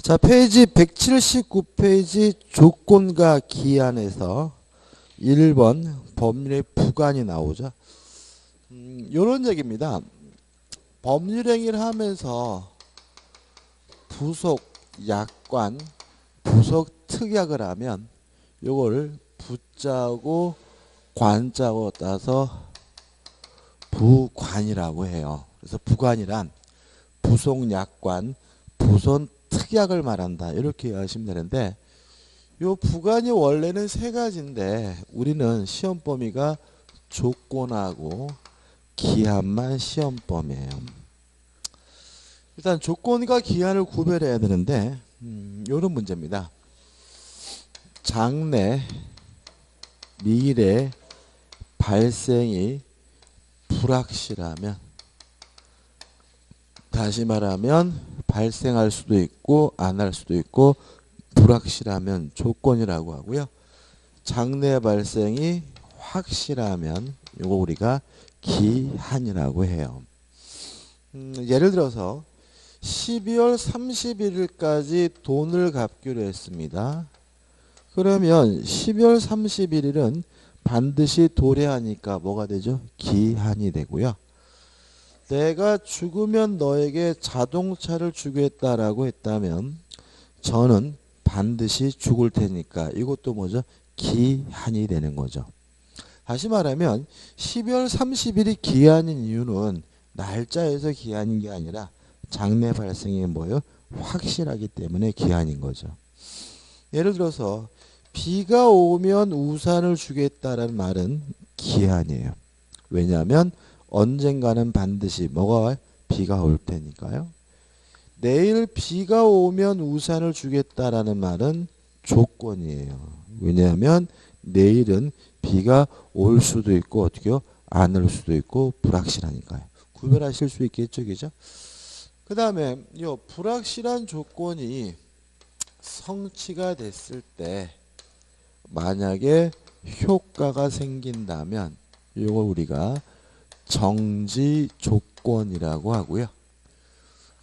자, 페이지 179페이지 조건과 기한에서 1번 법률의 부관이 나오죠. 요런 얘기입니다. 법률행위를 하면서 부속 약관, 부속 특약을 하면 요걸 부자고 관자고 따서 부관이라고 해요. 그래서 부관이란 부속 약관, 부속 특약을 말한다. 이렇게 이해하시면 되는데 요 부관이 원래는 세 가지인데 우리는 시험 범위가 조건하고 기한만 시험 범위예요. 일단 조건과 기한을 구별해야 되는데 요런 문제입니다. 장래, 미래 발생이 불확실하면, 다시 말하면 발생할 수도 있고 안 할 수도 있고 불확실하면 조건이라고 하고요. 장래 발생이 확실하면 요거 우리가 기한이라고 해요. 예를 들어서 12월 31일까지 돈을 갚기로 했습니다. 그러면 12월 31일은 반드시 도래하니까 뭐가 되죠? 기한이 되고요. 내가 죽으면 너에게 자동차를 주겠다라고 했다면 저는 반드시 죽을 테니까 이것도 뭐죠? 기한이 되는 거죠. 다시 말하면 12월 30일이 기한인 이유는 날짜에서 기한인 게 아니라 장래 발생이 뭐예요? 확실하기 때문에 기한인 거죠. 예를 들어서 비가 오면 우산을 주겠다라는 말은 기한이에요. 왜냐하면 언젠가는 반드시 뭐가 와요? 비가 올 테니까요. 내일 비가 오면 우산을 주겠다라는 말은 조건이에요. 왜냐하면 내일은 비가 올 수도 있고 어떻게요? 안 올 수도 있고 불확실하니까요. 구별하실 수 있겠죠, 그죠? 그 다음에 이 불확실한 조건이 성취가 됐을 때 만약에 효과가 생긴다면 이걸 우리가 정지 조건이라고 하고요.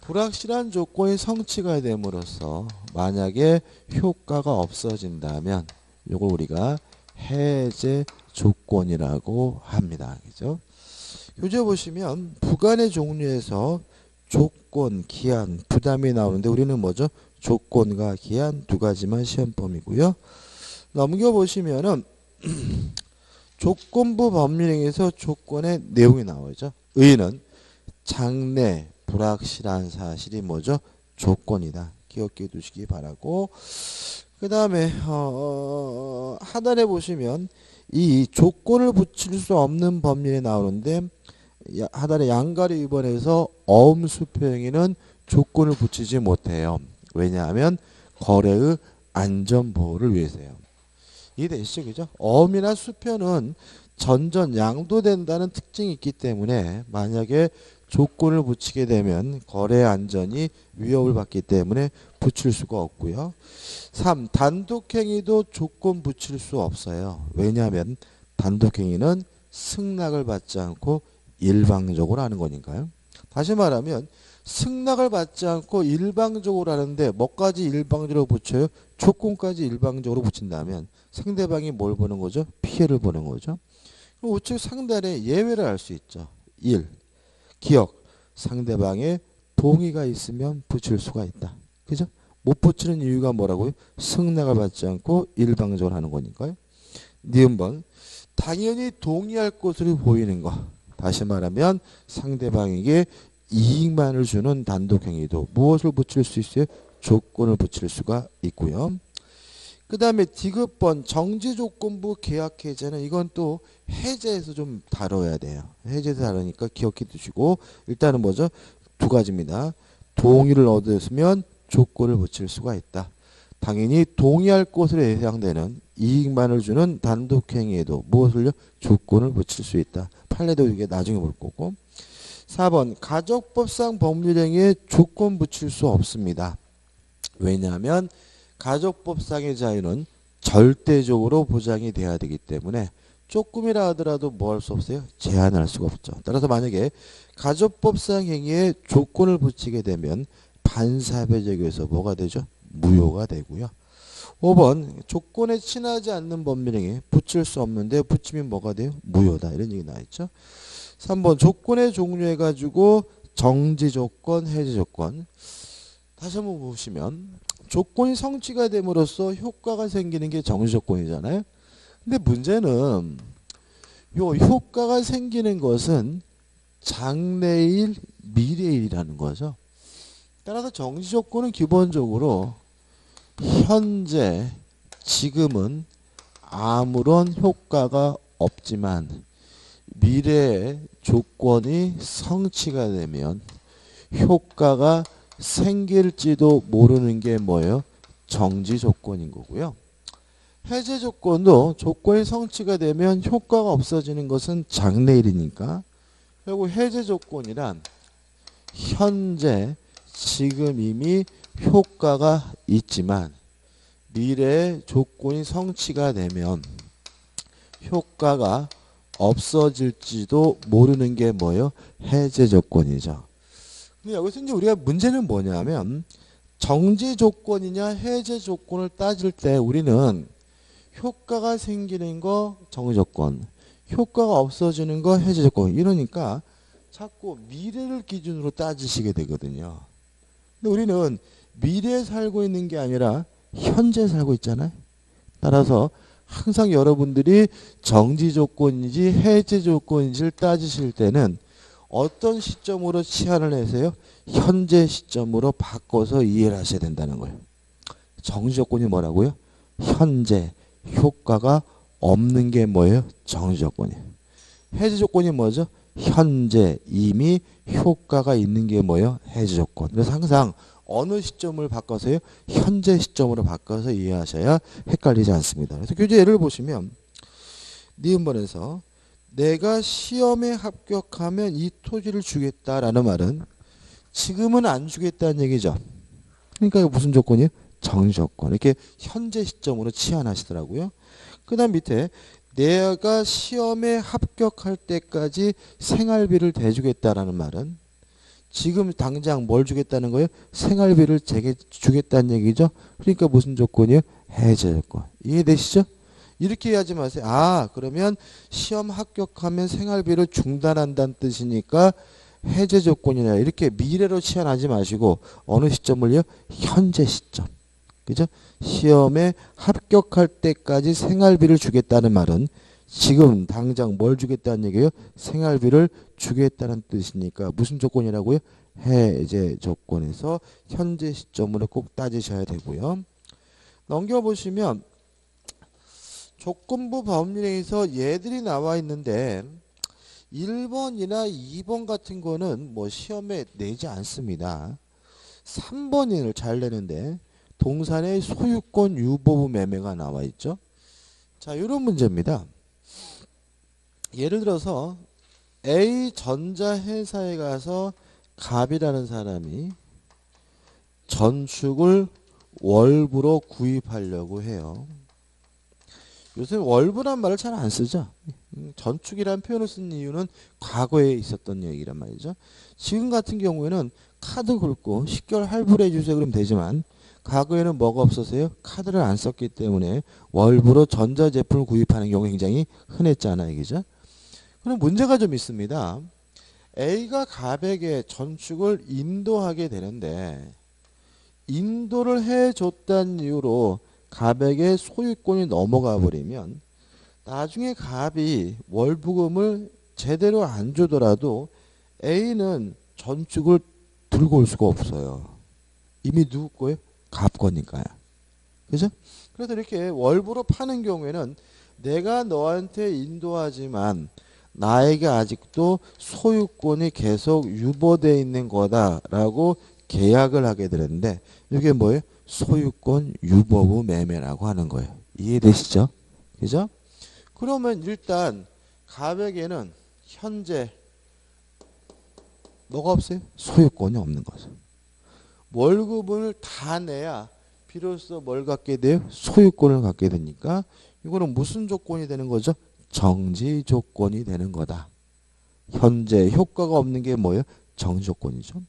불확실한 조건이 성취가 됨으로써 만약에 효과가 없어진다면 이걸 우리가 해제 조건이라고 합니다. 그죠? 교재 보시면 부관의 종류에서 조건, 기한, 부담이 나오는데 우리는 뭐죠? 조건과 기한 두 가지만 시험 범위고요. 넘겨보시면은 조건부 법률행위에서 조건의 내용이 나오죠. 의는 장래 불확실한 사실이 뭐죠? 조건이다. 기억해 두시기 바라고. 그 다음에 하단에 보시면 이 조건을 붙일 수 없는 법률이 나오는데 하단에 양가리 위반에서 어음수표행위는 조건을 붙이지 못해요. 왜냐하면 거래의 안전보호를 위해서요. 이해되시죠? 그죠? 어음이나 수표는 전전 양도된다는 특징이 있기 때문에 만약에 조건을 붙이게 되면 거래 안전이 위협을 받기 때문에 붙일 수가 없고요. 3. 단독행위도 조건 붙일 수 없어요. 왜냐하면 단독행위는 승낙을 받지 않고 일방적으로 하는 거니까요. 다시 말하면 승낙을 받지 않고 일방적으로 하는데 뭐까지 일방적으로 붙여요? 조건까지 일방적으로 붙인다면 상대방이 뭘 보는 거죠? 피해를 보는 거죠. 우측 상단에 예외를 알 수 있죠. 1. 기억. 상대방의 동의가 있으면 붙일 수가 있다. 그죠? 못 붙이는 이유가 뭐라고요? 승낙을 받지 않고 일방적으로 하는 거니까요. 니은번. 당연히 동의할 것으로 보이는 거. 다시 말하면 상대방에게 이익만을 주는 단독행위도 무엇을 붙일 수 있어요? 조건을 붙일 수가 있고요. 그 다음에 디귿번 정지조건부 계약해제는 이건 또 해제에서 좀 다뤄야 돼요. 해제에서 다루니까 기억해 두시고 일단은 뭐죠? 두 가지입니다. 동의를 얻었으면 조건을 붙일 수가 있다. 당연히 동의할 것으로 예상되는 이익만을 주는 단독행위에도 무엇을요? 조건을 붙일 수 있다. 판례도 이게 나중에 볼 거고. 4번 가족법상 법률행위에 조건 붙일 수 없습니다. 왜냐하면 가족법상의 자유는 절대적으로 보장이 돼야 되기 때문에 조금이라 하더라도 뭐 할 수 없어요? 제한할 수가 없죠. 따라서 만약에 가족법상 행위에 조건을 붙이게 되면 반사회적에서 뭐가 되죠? 무효가 되고요. 5번 조건에 친하지 않는 법률행위 붙일 수 없는데 붙이면 뭐가 돼요? 무효다. 이런 얘기 나와있죠. 3번 조건의 종류해가지고 정지조건, 해제조건. 다시 한번 보시면 조건이 성취가 됨으로써 효과가 생기는 게 정지조건이잖아요. 근데 문제는 요 효과가 생기는 것은 장래일, 미래일이라는 거죠. 따라서 정지조건은 기본적으로 현재, 지금은 아무런 효과가 없지만 미래의 조건이 성취가 되면 효과가 생길지도 모르는 게 뭐예요? 정지 조건인 거고요. 해제 조건도 조건이 성취가 되면 효과가 없어지는 것은 장래일이니까 결국 해제 조건이란 현재, 지금 이미 효과가 있지만 미래의 조건이 성취가 되면 효과가 없어질지도 모르는 게 뭐예요? 해제 조건이죠. 근데 여기서 이제 우리가 문제는 뭐냐면 정지 조건이냐 해제 조건을 따질 때 우리는 효과가 생기는 거 정지 조건, 효과가 없어지는 거 해제 조건. 이러니까 자꾸 미래를 기준으로 따지시게 되거든요. 근데 우리는 미래에 살고 있는 게 아니라 현재 살고 있잖아요. 따라서 항상 여러분들이 정지 조건인지 해제 조건인지를 따지실 때는 어떤 시점으로 치환을 해서요? 현재 시점으로 바꿔서 이해를 하셔야 된다는 거예요. 정지 조건이 뭐라고요? 현재 효과가 없는 게 뭐예요? 정지 조건이에요. 해제 조건이 뭐죠? 현재 이미 효과가 있는 게 뭐예요? 해제 조건. 그래서 항상 어느 시점을 바꿔서요? 현재 시점으로 바꿔서 이해하셔야 헷갈리지 않습니다. 그래서 교재 예를 보시면 니은번에서 내가 시험에 합격하면 이 토지를 주겠다라는 말은 지금은 안 주겠다는 얘기죠. 그러니까 이거 무슨 조건이에요? 정지 조건. 이렇게 현재 시점으로 치환하시더라고요. 그 다음 밑에 내가 시험에 합격할 때까지 생활비를 대주겠다라는 말은 지금 당장 뭘 주겠다는 거예요? 생활비를 주겠다는 얘기죠. 그러니까 무슨 조건이에요? 해제 조건. 이해되시죠? 이렇게 이해하지 마세요. 아, 그러면 시험 합격하면 생활비를 중단한다는 뜻이니까 해제 조건이냐. 이렇게 미래로 치환하지 마시고 어느 시점을요? 현재 시점. 그죠? 시험에 합격할 때까지 생활비를 주겠다는 말은 지금 당장 뭘 주겠다는 얘기예요? 생활비를 주겠다는 뜻이니까 무슨 조건이라고요? 해제 조건에서 현재 시점으로 꼭 따지셔야 되고요. 넘겨보시면 조건부 법률에서 얘들이 나와 있는데 1번이나 2번 같은 거는 뭐 시험에 내지 않습니다. 3번을 잘 내는데 동산의 소유권 유보부 매매가 나와 있죠. 자, 이런 문제입니다. 예를 들어서 A 전자회사에 가서 갑이라는 사람이 전축을 월부로 구입하려고 해요. 요새 월부란 말을 잘 안 쓰죠. 전축이라는 표현을 쓴 이유는 과거에 있었던 얘기란 말이죠. 지금 같은 경우에는 카드 긁고 10개월 할부를 해주세요 그러면 되지만 과거에는 뭐가 없었어요? 카드를 안 썼기 때문에 월부로 전자제품을 구입하는 경우 굉장히 흔했잖아요. 그죠? 그럼 문제가 좀 있습니다. A가 갑에게 전축을 인도하게 되는데 인도를 해줬다는 이유로 갑에게 소유권이 넘어가 버리면 나중에 갑이 월부금을 제대로 안 주더라도 A는 전축을 들고 올 수가 없어요. 이미 누구 거예요? 갑 거니까요. 그죠? 그래서 이렇게 월부로 파는 경우에는 내가 너한테 인도하지만 나에게 아직도 소유권이 계속 유보되어 있는 거다라고 계약을 하게 되는데 이게 뭐예요? 소유권 유보부 매매라고 하는 거예요. 이해되시죠? 그죠? 그러면 일단 갑에게는 현재 뭐가 없어요? 소유권이 없는 거죠. 월급을 다 내야 비로소 뭘 갖게 돼요? 소유권을 갖게 되니까 이거는 무슨 조건이 되는 거죠? 정지 조건이 되는 거다. 현재 효과가 없는 게 뭐예요? 정지 조건이죠.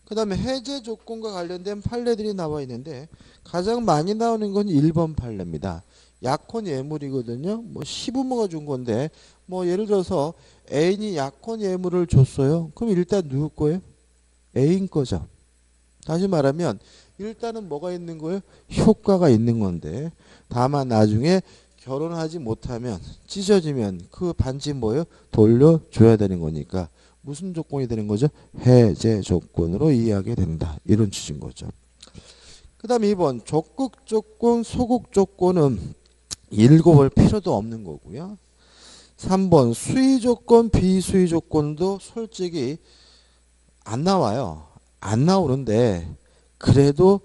그 다음에 해제 조건과 관련된 판례들이 나와 있는데 가장 많이 나오는 건 1번 판례입니다. 약혼 예물이거든요. 뭐 시부모가 준 건데 뭐 예를 들어서 애인이 약혼 예물을 줬어요. 그럼 일단 누구 거예요? 애인 거죠. 다시 말하면 일단은 뭐가 있는 거예요? 효과가 있는 건데 다만 나중에 결혼하지 못하면 찢어지면 그 반지 뭐예요? 돌려줘야 되는 거니까 무슨 조건이 되는 거죠? 해제 조건으로 이해하게 된다. 이런 취지인 거죠. 그 다음에 2번 적극 조건, 소극 조건은 읽어볼 필요도 없는 거고요. 3번 수의 조건, 비수의 조건도 솔직히 안 나와요. 안 나오는데 그래도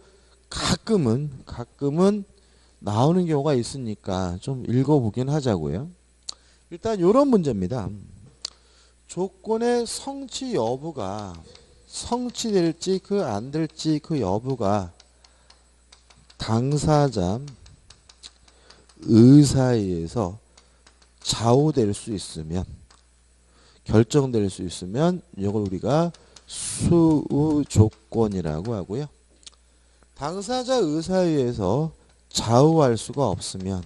가끔은 나오는 경우가 있으니까 좀 읽어보긴 하자고요. 일단 이런 문제입니다. 조건의 성취 여부가 성취될지 그 안 될지 그 여부가 당사자 의사에 의해서 좌우될 수 있으면 결정될 수 있으면 이걸 우리가 수의 조건이라고 하고요. 당사자 의사에 의해서 좌우할 수가 없으면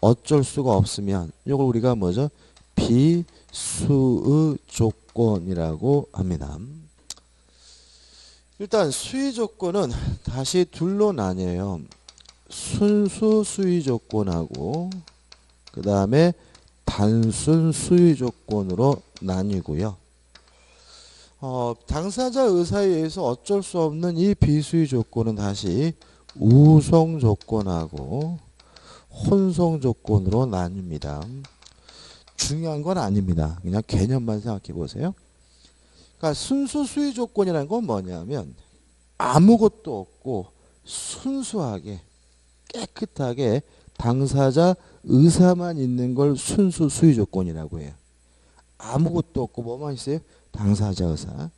어쩔 수가 없으면 이걸 우리가 뭐죠? 비수의 조건이라고 합니다. 일단 수의 조건은 다시 둘로 나뉘어요. 순수 수의 조건하고 그 다음에 단순 수의 조건으로 나뉘고요. 당사자 의사에 의해서 어쩔 수 없는 이 비수의 조건은 다시 우성 조건하고 혼성 조건으로 나뉩니다. 중요한 건 아닙니다. 그냥 개념만 생각해 보세요. 그러니까 순수 수의 조건이라는 건 뭐냐면 아무것도 없고 순수하게 깨끗하게 당사자 의사만 있는 걸 순수 수의 조건이라고 해요. 아무것도 없고 뭐만 있어요? 당사자 의사.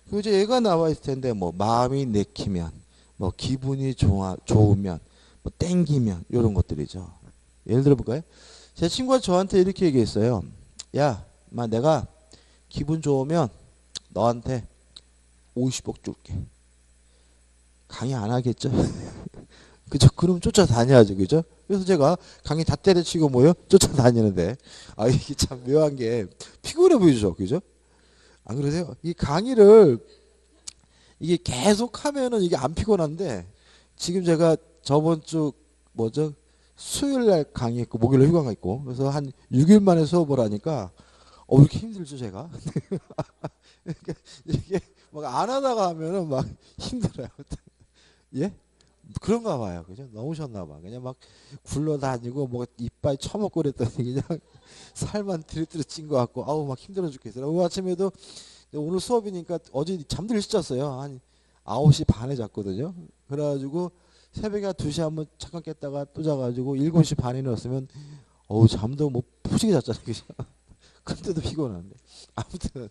그리고 이제 얘가 나와 있을 텐데 뭐 마음이 내키면 뭐 기분이 좋으면 뭐 땡기면 이런 것들이죠. 예를 들어 볼까요? 제 친구가 저한테 이렇게 얘기했어요. 야, 내가 기분 좋으면 너한테 50억 줄게. 강의 안 하겠죠? 그죠? 그럼 쫓아다녀야죠. 그죠? 그래서 제가 강의 다 때려치고 뭐요? 쫓아다니는데 이게 참 묘한 게 피곤해 보이죠. 그죠? 안 그러세요? 이 강의를 이게 계속 하면은 이게 안 피곤한데 지금 제가 저번 주 뭐죠? 수요일 날 강의했고 목요일 휴가가 있고 그래서 한 6일 만에 수업을 하니까 왜 이렇게 힘들죠 제가? 이게 막 안 하다가 하면은 막 힘들어요. 예? 그런가 봐요. 그죠? 너무셨나 봐. 그냥 막 굴러다니고 뭐 이빨 처먹고 그랬더니 그냥 살만 드리드리 찐 것 같고 아우 막 힘들어 죽겠어요. 오늘 아침에도 오늘 수업이니까 어제 잠들 일찍 잤어요. 한 9시 반에 잤거든요. 그래가지고 새벽에 2시 한번 잠깐 깼다가 또 자가지고 7시 반에 일어났으면 잠도 뭐 푸시게 잤잖아요. 그죠? 그때도 피곤한데. 아무튼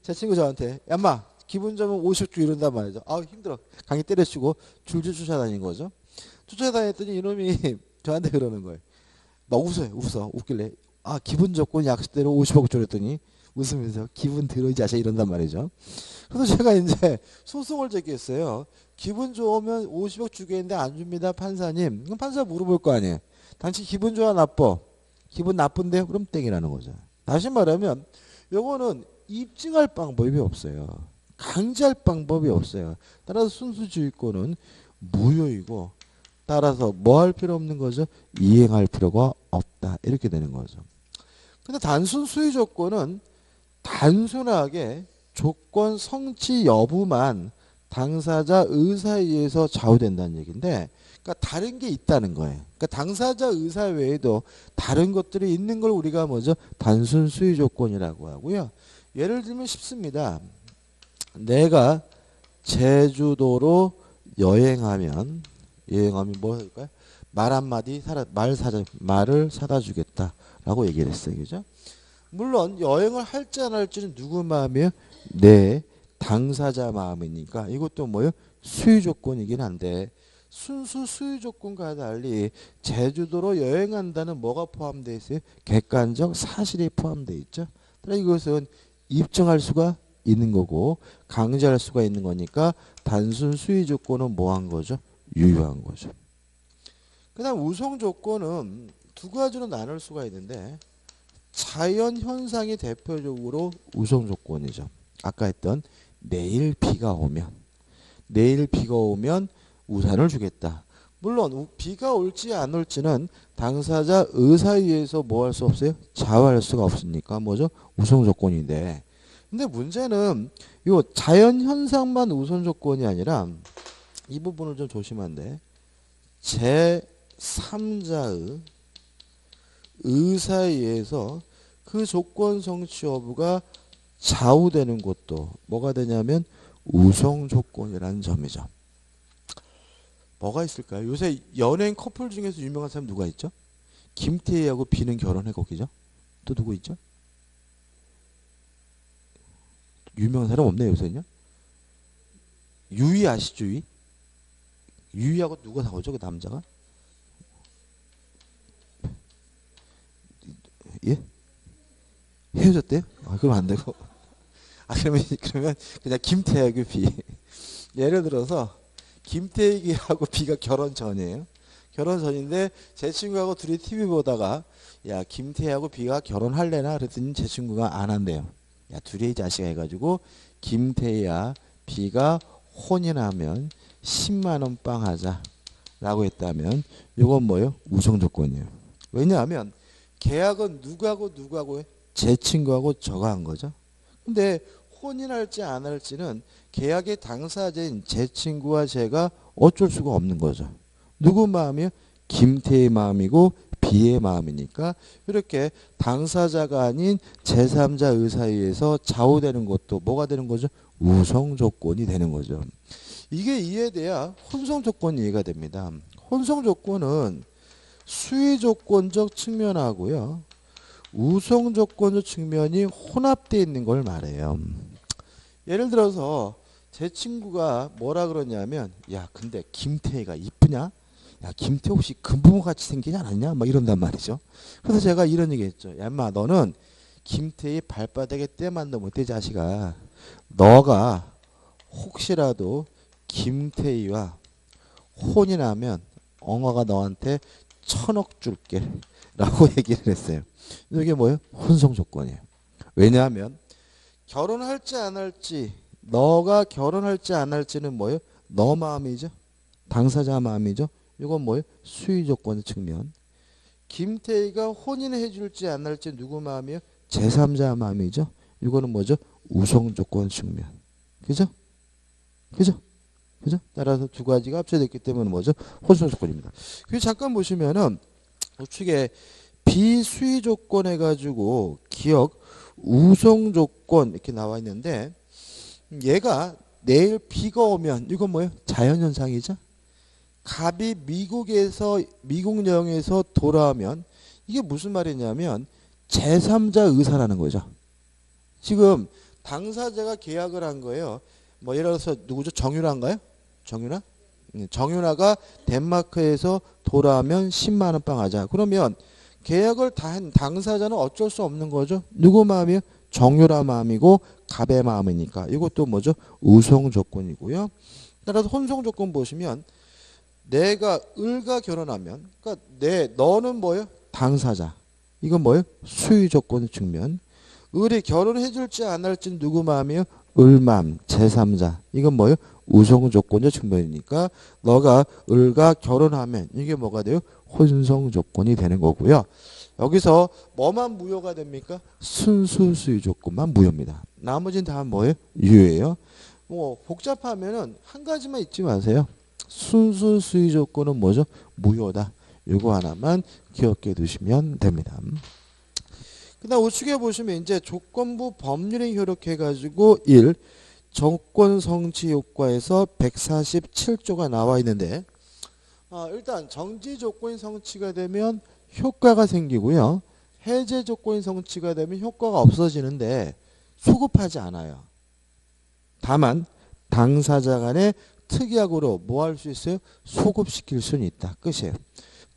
제 친구 저한테 야마 기분 좋으면 50주 이런단 말이죠. 힘들어. 강의 때려치고 줄줄 쫓아다닌 거죠. 쫓아다녔더니 이놈이 저한테 그러는 거예요. 막 웃어. 웃길래 기분 좋고 약속대로 50억 줄였더니 웃으면서 기분 들어 이 자식 이런단 말이죠. 그래서 제가 이제 소송을 제기했어요. 기분 좋으면 50억 주겠는데 안 줍니다 판사님. 그럼 판사 물어볼 거 아니에요. 당신 기분 좋아 나빠? 기분 나쁜데요? 그럼 땡이라는 거죠. 다시 말하면 요거는 입증할 방법이 없어요. 강제할 방법이 없어요. 따라서 순수주의권은 무효이고 따라서 뭐 할 필요 없는 거죠? 이행할 필요가 없다. 이렇게 되는 거죠. 근데 단순 수의 조건은 단순하게 조건 성취 여부만 당사자 의사에 의해서 좌우된다는 얘기인데 그러니까 다른 게 있다는 거예요. 그러니까 당사자 의사 외에도 다른 것들이 있는 걸 우리가 뭐죠? 단순 수의 조건이라고 하고요. 예를 들면 쉽습니다. 내가 제주도로 여행하면 뭐 할까요? 말을 사다 주겠다라고 얘기를 했어요. 그죠? 물론 여행을 할지 안 할지는 누구 마음이에요? 내 당사자 마음이니까 이것도 뭐예요? 수의 조건이긴 한데 순수 수의 조건과 달리 제주도로 여행한다는 뭐가 포함되어 있어요? 객관적 사실이 포함되어 있죠. 그러나 이것은 입증할 수가 있는 거고 강제할 수가 있는 거니까 단순 수위 조건은 뭐 한 거죠? 유효한 거죠. 그 다음 우성 조건은 두 가지로 나눌 수가 있는데 자연 현상이 대표적으로 우성 조건이죠. 아까 했던 내일 비가 오면 우산을 주겠다. 물론 비가 올지 안 올지는 당사자 의사에 의해서 뭐 할 수 없어요? 좌우할 수가 없으니까 뭐죠? 우선 조건인데. 근데 문제는 요 자연 현상만 우선 조건이 아니라 이 부분을 좀 조심하면 돼. 제3자의 의사에 의해서 그 조건 성취 여부가 좌우되는 것도 뭐가 되냐면 우성 조건이라는 점이죠. 뭐가 있을까요? 요새 연예인 커플 중에서 유명한 사람 누가 있죠? 김태희하고 비는 결혼해 거기죠. 또 누구 있죠? 유명한 사람 없네요 요새는요. 유이 아시죠? 유이하고 누가 나오죠? 그 남자가? 예? 헤어졌대요? 아 그럼 안 되고. 아 그러면 그냥 김태희하고 비. 예를 들어서 김태희하고 비가 결혼 전이에요. 결혼 전인데 제 친구하고 둘이 TV 보다가 야 김태희하고 비가 결혼할래나 그랬더니 제 친구가 안 한대요. 야 둘이 이 자식아 해가지고 김태희야 비가 혼인하면 10만 원 빵 하자라고 했다면 이건 뭐예요? 우성 조건이에요. 왜냐하면 계약은 누구하고 해? 제 친구하고 저가 한 거죠. 근데 혼인할지 안 할지는 계약의 당사자인 제 친구와 제가 어쩔 수가 없는 거죠. 누구 마음이요? 김태의 마음이고 비의 마음이니까 이렇게 당사자가 아닌 제3자 의사에 의해서 좌우되는 것도 뭐가 되는 거죠? 우성 조건이 되는 거죠. 이게 이해돼야 혼성 조건이 이해가 됩니다. 혼성 조건은 수위 조건적 측면하고요. 우성 조건적 측면이 혼합되어 있는 걸 말해요. 예를 들어서 제 친구가 뭐라 그러냐면 야 근데 김태희가 이쁘냐? 야 김태희 혹시 금붕어 같이 생기지 않았냐? 막 이런단 말이죠. 그래서 제가 이런 얘기 했죠. 야 인마 너는 김태희 발바닥에 때만도 못해 자식아. 너가 혹시라도 김태희와 혼인하면 엉어가 너한테 1,000억 줄게 라고 얘기를 했어요. 이게 뭐예요? 혼성 조건이에요. 왜냐하면 결혼할지 안 할지 너가 결혼할지 안 할지는 뭐예요? 너 마음이죠. 당사자 마음이죠. 이건 뭐예요? 수위 조건의 측면. 김태희가 혼인해 줄지 안 할지 누구 마음이에요? 제3자 마음이죠. 이거는 뭐죠? 우성 조건 측면. 그죠? 따라서 두 가지가 합쳐졌기 때문에 뭐죠? 혼성 조건입니다. 그래서 잠깐 보시면은 우측에 비수위 조건 해가지고 기억 우성 조건 이렇게 나와 있는데 얘가 내일 비가 오면 이건 뭐예요? 자연현상이죠. 갑이 미국 여행에서 돌아오면 이게 무슨 말이냐면 제3자 의사라는 거죠. 지금 당사자가 계약을 한 거예요. 뭐 예를 들어서 누구죠? 정유라인가요? 정유라? 정유라가 덴마크에서 돌아오면 10만 원 빵 하자. 그러면 계약을 다 한 당사자는 어쩔 수 없는 거죠. 누구 마음이요? 정유라 마음이고 갑의 마음이니까. 이것도 뭐죠? 우성 조건이고요. 따라서 혼성 조건 보시면 내가 을과 결혼하면 그러니까 너는 뭐예요? 당사자. 이건 뭐예요? 수위 조건의 측면. 을이 결혼해 줄지 안 할지는 누구 마음이에요? 을맘 제3자. 이건 뭐예요? 우성 조건의 측면이니까 너가 을과 결혼하면 이게 뭐가 돼요? 혼성 조건이 되는 거고요. 여기서 뭐만 무효가 됩니까? 순수 수위 조건만 무효입니다. 나머지는 다 뭐예요? 유효예요. 뭐 복잡하면은 한 가지만 잊지 마세요. 순수 수위 조건은 뭐죠? 무효다. 이거 하나만 기억해 두시면 됩니다. 그다음 우측에 보시면 이제 조건부 법률행 효력해 가지고 1 조건 성취 효과에서 147조가 나와 있는데 일단 정지 조건이 성취가 되면 효과가 생기고요. 해제 조건이 성취가 되면 효과가 없어지는데 소급하지 않아요. 다만 당사자 간에 특약으로 뭐 할 수 있어요? 소급시킬 수는 있다. 끝이에요.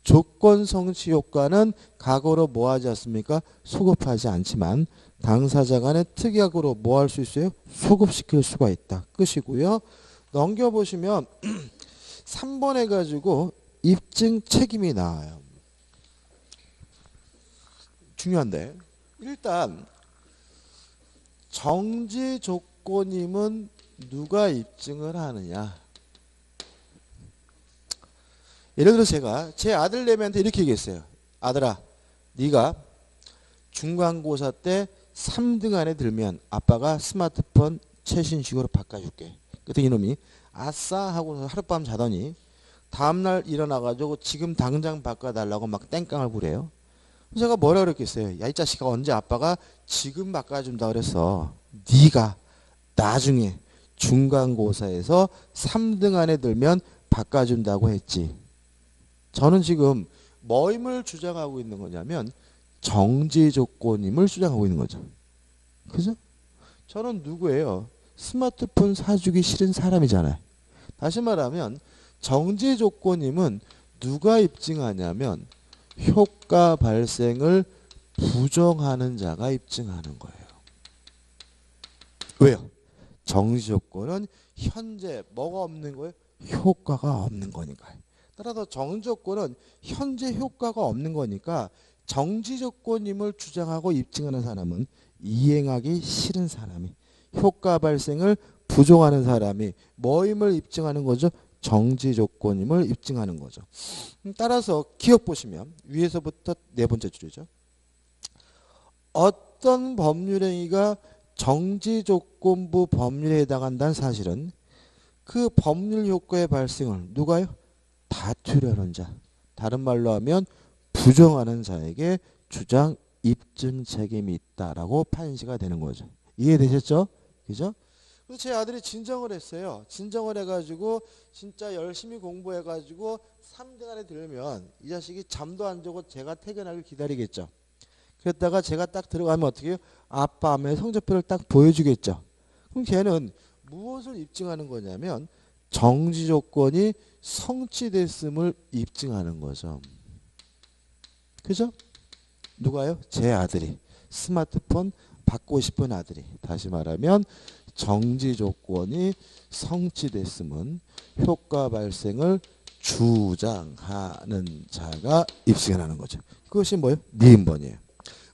조건 성취 효과는 과거로 뭐 하지 않습니까? 소급하지 않지만 당사자 간에 특약으로 뭐 할 수 있어요? 소급시킬 수가 있다. 끝이고요. 넘겨보시면 3번 해가지고 입증 책임이 나와요. 중요한데 일단 정지 조건임은 누가 입증을 하느냐. 예를 들어 제가 제 아들 내미한테 이렇게 얘기했어요. 아들아, 네가 중간고사 때 3등 안에 들면 아빠가 스마트폰 최신식으로 바꿔줄게. 그랬더니 이놈이 아싸 하고 하룻밤 자더니 다음날 일어나가지고 지금 당장 바꿔달라고 막 땡깡을 부려요. 제가 뭐라 그랬겠어요? 야, 이 자식아, 언제 아빠가 지금 바꿔준다 그랬어. 네가 나중에 중간고사에서 3등 안에 들면 바꿔준다고 했지. 저는 지금 뭐임을 주장하고 있는 거냐면 정지 조건임을 주장하고 있는 거죠. 그죠? 저는 누구예요? 스마트폰 사주기 싫은 사람이잖아요. 다시 말하면 정지 조건임은 누가 입증하냐면 효과 발생을 부정하는 자가 입증하는 거예요. 왜요? 정지 조건은 현재 뭐가 없는 거예요? 효과가 없는 거니까요. 따라서 정지 조건은 현재 효과가 없는 거니까 정지 조건임을 주장하고 입증하는 사람은 이행하기 싫은 사람이, 효과 발생을 부정하는 사람이 뭐임을 입증하는 거죠? 정지 조건임을 입증하는 거죠. 따라서 기억 보시면 위에서부터 네 번째 줄이죠. 어떤 법률행위가 정지 조건부 법률에 해당한다는 사실은 그 법률 효과의 발생을 누가요? 다투려는 자, 다른 말로 하면 부정하는 자에게 주장 입증 책임이 있다라고 판시가 되는 거죠. 이해되셨죠? 그죠? 그래서 제 아들이 진정을 했어요. 진정을 해가지고 진짜 열심히 공부해가지고 3등 안에 들면 이 자식이 잠도 안 자고 제가 퇴근하길 기다리겠죠. 그랬다가 제가 딱 들어가면 어떻게 해요? 아빠 아빠의 성적표를 딱 보여주겠죠. 그럼 걔는 무엇을 입증하는 거냐면 정지 조건이 성취됐음을 입증하는 거죠. 그죠? 누가요? 제 아들이. 스마트폰 받고 싶은 아들이. 다시 말하면 정지 조건이 성취됐음은 효과 발생을 주장하는 자가 입증하는 거죠. 그것이 뭐예요? 니은번이에요.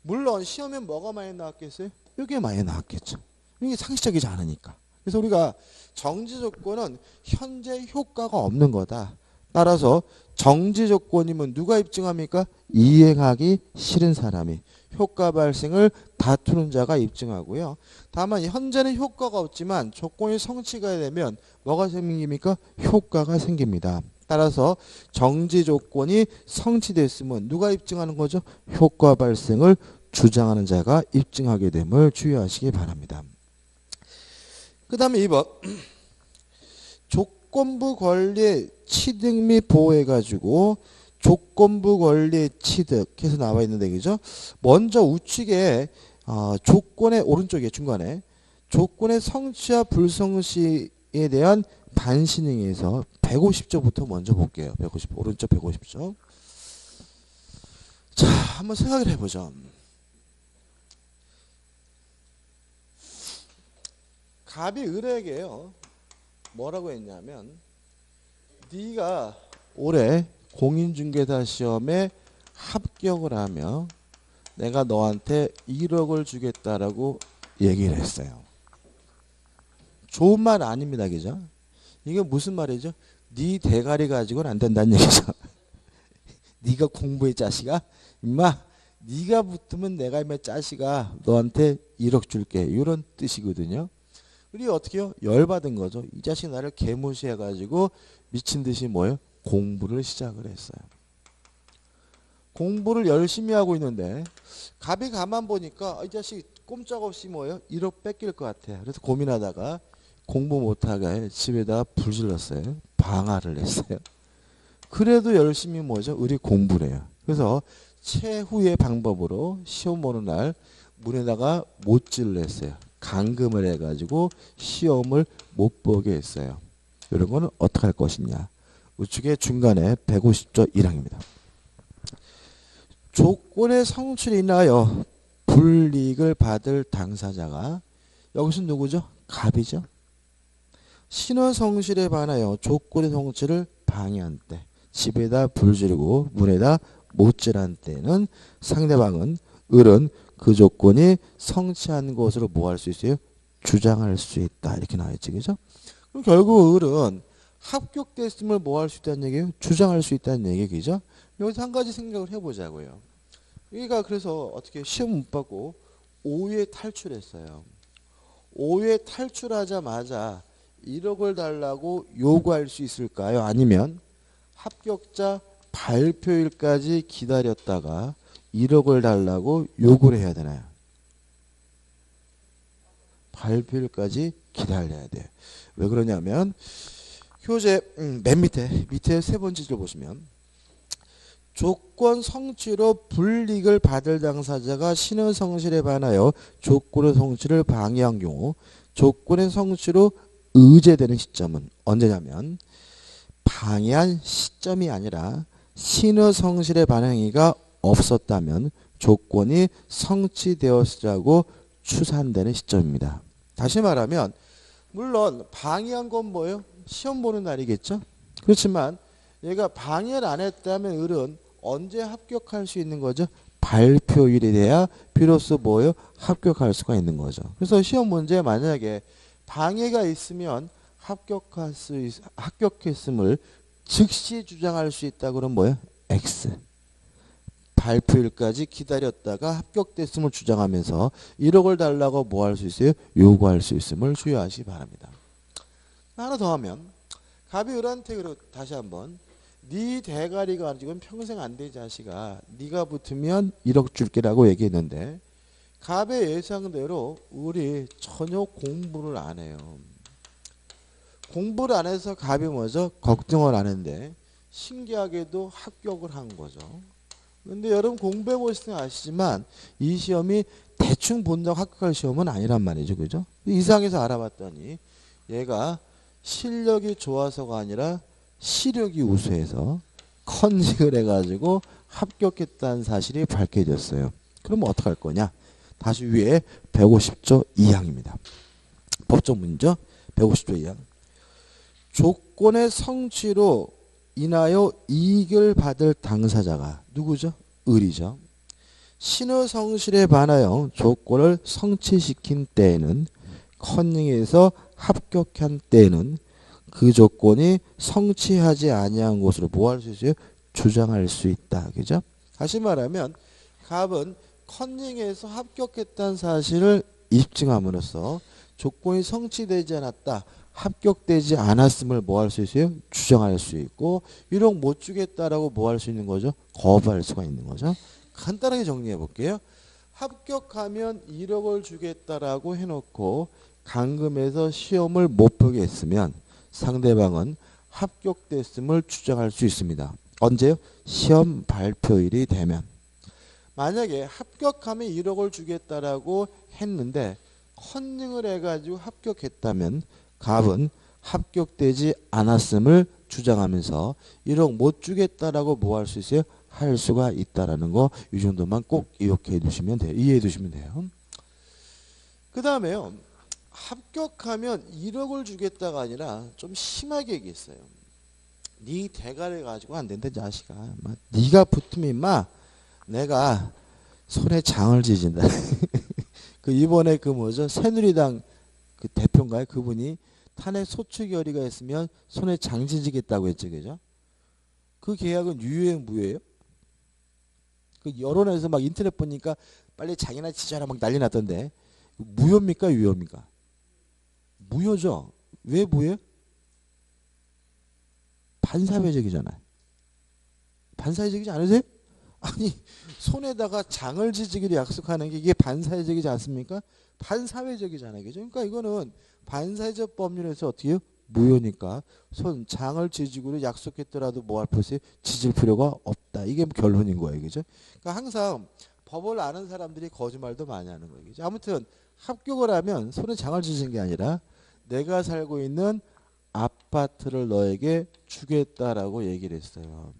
물론 시험에 뭐가 많이 나왔겠어요? 이게 많이 나왔겠죠. 이게 상식적이지 않으니까. 그래서 우리가 정지 조건은 현재 효과가 없는 거다. 따라서 정지 조건이면 누가 입증합니까? 이행하기 싫은 사람이, 효과 발생을 다투는 자가 입증하고요. 다만 현재는 효과가 없지만 조건이 성취가 되면 뭐가 생깁니까? 효과가 생깁니다. 따라서 정지 조건이 성취됐으면 누가 입증하는 거죠? 효과 발생을 주장하는 자가 입증하게 됨을 주의하시기 바랍니다. 그 다음에 2번 조건부 권리의 취득 및 보호해가지고 조건부 권리의 취득해서 나와 있는데, 그죠? 먼저 우측에 조건의 오른쪽에 중간에 조건의 성취와 불성시에 대한 반신행에서 150조부터 먼저 볼게요. 150, 오른쪽 150조. 자, 한번 생각을 해보죠. 갑이 을에게요. 뭐라고 했냐면 네가 올해 공인중개사 시험에 합격을 하면 내가 너한테 1억을 주겠다라고 얘기를 했어요. 좋은 말 아닙니다. 그죠? 이게 무슨 말이죠? 네 대가리 가지고는 안 된다는 얘기죠. 네가 공부해 자식아. 임마 네가 붙으면 내가 임마 자식아 너한테 1억 줄게. 이런 뜻이거든요. 우리 어떻게 해요? 열받은 거죠. 이 자식 나를 개무시해가지고 미친 듯이 뭐예요? 공부를 시작을 했어요. 공부를 열심히 하고 있는데 갑이 가만 보니까 이 자식 꼼짝없이 뭐예요? 1억 뺏길 것 같아. 그래서 고민하다가 공부 못하게 집에다가 불 질렀어요. 방화를 했어요. 그래도 열심히 뭐죠? 을이 공부를 해요. 그래서 최후의 방법으로 시험 보는 날 문에다가 못질을 했어요. 감금을 해가지고 시험을 못 보게 했어요. 이런 거는 어떻게 할 것이냐. 우측에 중간에 150조 1항입니다. 조건의 성취를 인하여 불이익을 받을 당사자가 여기서 누구죠? 갑이죠. 신원 성실에 반하여 조건의 성취를 방해한 때, 집에다 불 지르고 문에다 못질한 때는 상대방은 을은 그 조건이 성취한 것으로 뭐 할 수 있어요? 주장할 수 있다. 이렇게 나와있지. 그죠? 그럼 결국 을은 합격됐음을 뭐 할 수 있다는 얘기예요? 주장할 수 있다는 얘기죠. 여기서 한 가지 생각을 해보자고요. 여기가 그래서 어떻게 시험 못 받고 5회 탈출했어요. 5회 탈출하자마자 1억을 달라고 요구할 수 있을까요? 아니면 합격자 발표일까지 기다렸다가 1억을 달라고 요구를 해야 되나요? 발표일까지 기다려야 돼요. 왜 그러냐면 교재 맨 밑에 세 번째 줄 보시면 조건 성취로 불이익을 받을 당사자가 신의 성실에 반하여 조건의 성취를 방해한 경우 조건의 성취로 의제되는 시점은 언제냐면 방해한 시점이 아니라 신의 성실의 반행위가 없었다면 조건이 성취되었으라고 추산되는 시점입니다. 다시 말하면 물론 방해한 건 뭐예요? 시험 보는 날이겠죠. 그렇지만 얘가 방해를 안 했다면 을은 언제 합격할 수 있는 거죠? 발표일이 돼야 비로소 뭐예요? 합격할 수가 있는 거죠. 그래서 시험 문제에 만약에 방해가 있으면 합격했음을 즉시 주장할 수 있다 그러면 뭐예요? X. 발표일까지 기다렸다가 합격됐음을 주장하면서 1억을 달라고 뭐 할 수 있어요? 요구할 수 있음을 주의하시기 바랍니다. 하나 더 하면 갑이 을한테 다시 한번 네 대가리가 가지고는 평생 안 돼 자식아. 네가 붙으면 1억 줄게라고 얘기했는데 갑의 예상대로 을이 전혀 공부를 안 해요. 공부를 안 해서 갑이 뭐죠? 걱정을 안 했는데 신기하게도 합격을 한 거죠. 근데 여러분 공부해 보시면 아시지만 이 시험이 대충 본다고 합격할 시험은 아니란 말이죠. 그죠? 이상해서 알아봤더니 얘가 실력이 좋아서가 아니라 시력이 우수해서 컨닝을 해가지고 합격했다는 사실이 밝혀졌어요. 그럼 어떡할 거냐? 다시 위에 150조 2항입니다. 법적 문제 150조 2항. 조건의 성취로 인하여 이익을 받을 당사자가 누구죠? 을이죠. 신의 성실에 반하여 조건을 성취시킨 때에는 컨닝에서 합격한 때에는 그 조건이 성취하지 아니한 것으로 뭐 할 수 있어요? 주장할 수 있다. 그죠? 다시 말하면 갑은 컨닝에서 합격했다는 사실을 입증함으로써 조건이 성취되지 않았다. 합격되지 않았음을 뭐 할 수 있어요? 주장할 수 있고 1억 못 주겠다라고 뭐 할 수 있는 거죠? 거부할 수가 있는 거죠. 간단하게 정리해 볼게요. 합격하면 1억을 주겠다라고 해놓고 감금해서 시험을 못 보게 했으면 상대방은 합격됐음을 주장할 수 있습니다. 언제요? 시험 발표일이 되면. 만약에 합격하면 1억을 주겠다라고 했는데 컨닝을 해가지고 합격했다면 갑은 합격되지 않았음을 주장하면서 1억 못 주겠다라고 뭐 할 수 있어요? 할 수가 있다라는 거 이 정도만 꼭 기억해 두시면 돼요. 이해해 두시면 돼요. 그 다음에요. 합격하면 1억을 주겠다가 아니라 좀 심하게 얘기했어요. 네 대가리 가지고 안 된다 자식아. 네가 붙으면 임마 내가 손에 장을 지진다. 그 이번에 그 뭐죠? 새누리당 그 대표인가요? 그분이 탄핵 소추 결의가 있으면 손에 장 지지겠다고 했죠. 그죠? 그 계약은 유효예요, 무효예요? 그 여론에서 막 인터넷 보니까 빨리 장이나 지져라 막 난리 났던데 무효입니까, 유효입니까? 무효죠. 왜 무효? 반사회적이잖아요. 반사회적이지 않으세요? 아니 손에다가 장을 지지기로 약속하는 게 이게 반사회적이지 않습니까? 반사회적이잖아요. 그죠? 그러니까 이거는 반사회적 법률에서 어떻게 해요? 무효니까 손 장을 지지기로 약속했더라도 뭐 할 필요 지질 필요가 없다. 이게 결론인 거예요. 그죠? 그러니까 항상 법을 아는 사람들이 거짓말도 많이 하는 거예요. 그죠? 아무튼 합격을 하면 손에 장을 지진 게 아니라 내가 살고 있는 아파트를 너에게 주겠다라고 얘기를 했어요.